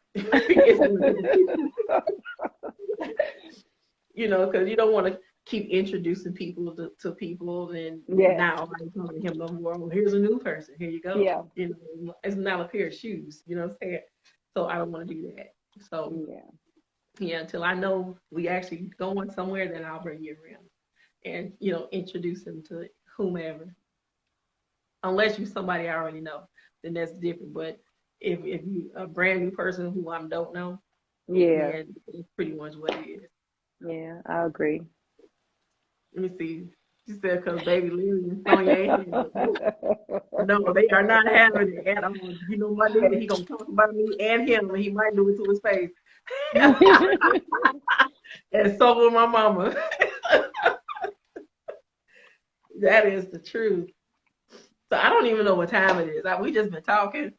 You know, because you don't want to keep introducing people to people, and Yes. now I ain't talking to him no more. Well, here's a new person. Here you go. Yeah. You know, it's not a pair of shoes. You know what I'm saying? So I don't want to do that. So Yeah. yeah, until I know we actually going somewhere, then I'll bring you around and introduce them to whomever. Unless you somebody I already know, then that's different. But if you a brand new person who I don't know, Yeah. then it's pretty much what it is. Yeah. I agree. Let me see. She said because baby Lily and Sonya ain't having it. No, they are not having it at all. You know my nigga, he gonna talk about me and him, and he might do it to his face. And so will my mama. That is the truth. So I don't even know what time it is. We just been talking.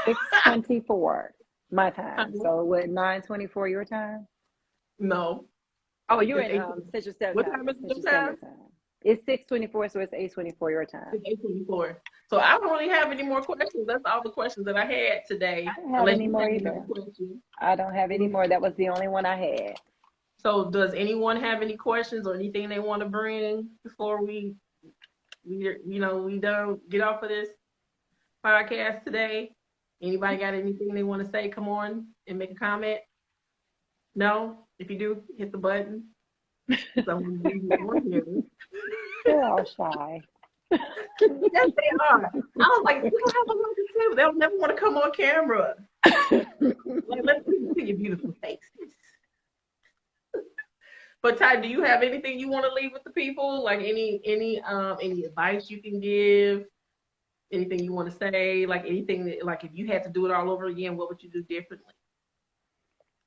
6:24 my time. So what, 9:24 your time? No, Oh, you're it's in 8. Central Standard What Time. time is it Central your time? Standard Time. It's 6:24, so it's 8:24 your time. It's 8:24. So I don't really have any more questions. That's all the questions that I had today. I don't have Unless any you more have another either. question. I don't have any more. That was the only one I had. So does anyone have any questions or anything they want to bring before we don't get off of this podcast today? Anybody got anything they want to say? Come on and make a comment. No? If you do, hit the button. Someone maybe on here. They're all shy. Yes, they are. I was like, we don't have a lot to say. They'll never want to come on camera. Like, let's see your beautiful faces. But Ty, do you have anything you want to leave with the people? Like any advice you can give? Anything you want to say? Like anything that, like if you had to do it all over again, what would you do differently?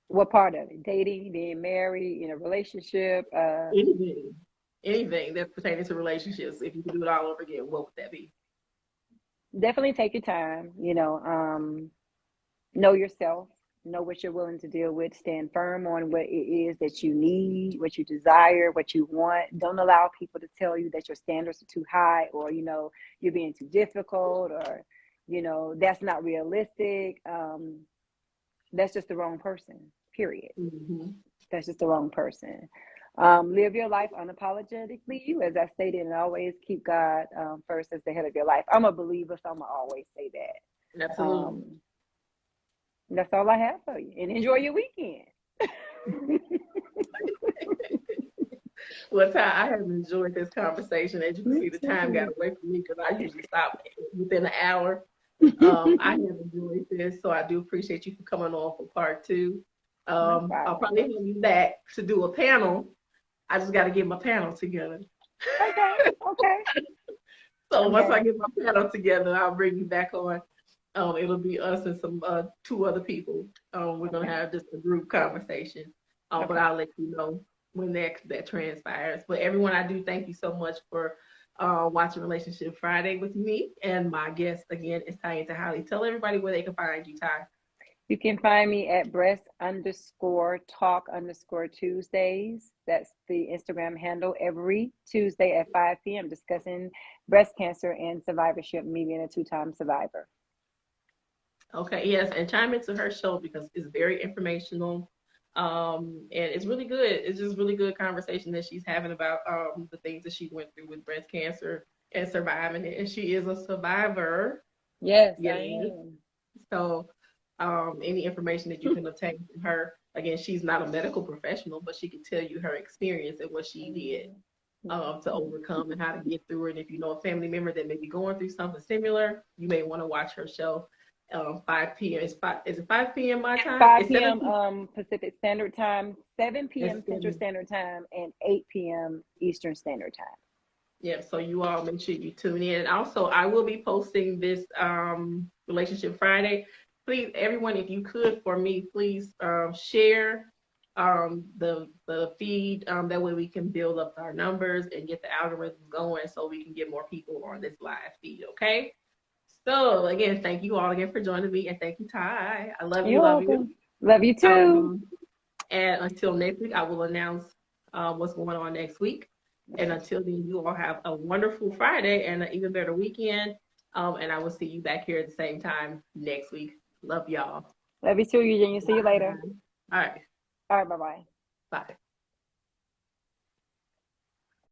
What part of it? Dating, being married, in a relationship? Anything. Anything that's pertaining to relationships. If you could do it all over again, what would that be? Definitely take your time. Know yourself. Know what you're willing to deal with. Stand firm on what it is that you need, what you desire, what you want. Don't allow people to tell you that your standards are too high, or you're being too difficult, or that's not realistic. That's just the wrong person. Period. Mm-hmm. That's just the wrong person. Live your life unapologetically, you, as I stated, and always keep God first as the head of your life. I'm a believer, so I'm gonna always say that. Absolutely. That's all I have for you. And enjoy your weekend. Well, Ty, I have enjoyed this conversation. As you can see, the time got away from me because I usually stop within an hour. I have enjoyed this, so I do appreciate you for coming on for part 2. No I'll probably have you back to do a panel. I just got to get my panel together. Okay. So once I get my panel together, I'll bring you back on. It'll be us and some 2 other people. We're gonna have just a group conversation. But I'll let you know when that transpires. But everyone, I do thank you so much for watching Relationship Friday with me, and my guest again is Tyenta Hollie. Tell everybody where they can find you, Ty. You can find me at breast_talk_Tuesdays. That's the Instagram handle. Every Tuesday at 5 p.m. discussing breast cancer and survivorship, me being a 2-time survivor. Okay, yes, and chime into her show because it's very informational. And it's really good. It's just really good conversation that she's having about the things that she went through with breast cancer and surviving it. And she is a survivor. Yes, I Yes. am. So any information that you can obtain from her, again, she's not a medical professional, but she can tell you her experience and what she did to overcome and how to get through it. And if you know a family member that may be going through something similar, you may want to watch her show. 5 p.m. Is it 5 p.m. my time? 5 It's 7 p.m. p.m. Pacific Standard Time, 7 It's p.m. Central 7. Standard Time, and 8 p.m. Eastern Standard Time. Yeah, so you all make sure you tune in. And also, I will be posting this Relationship Friday. Please, everyone, if you could for me, please share the feed. That way we can build up our numbers and get the algorithms going so we can get more people on this live feed, okay? So again, thank you all again for joining me, and thank you, Ty. I love you, You're love you. welcome. Love you too. And until next week, I will announce what's going on next week. And until then, you all have a wonderful Friday and an even better weekend. And I will see you back here at the same time next week. Love y'all. Love you too, Eugenia. See you later. All right. All right, bye-bye. Bye.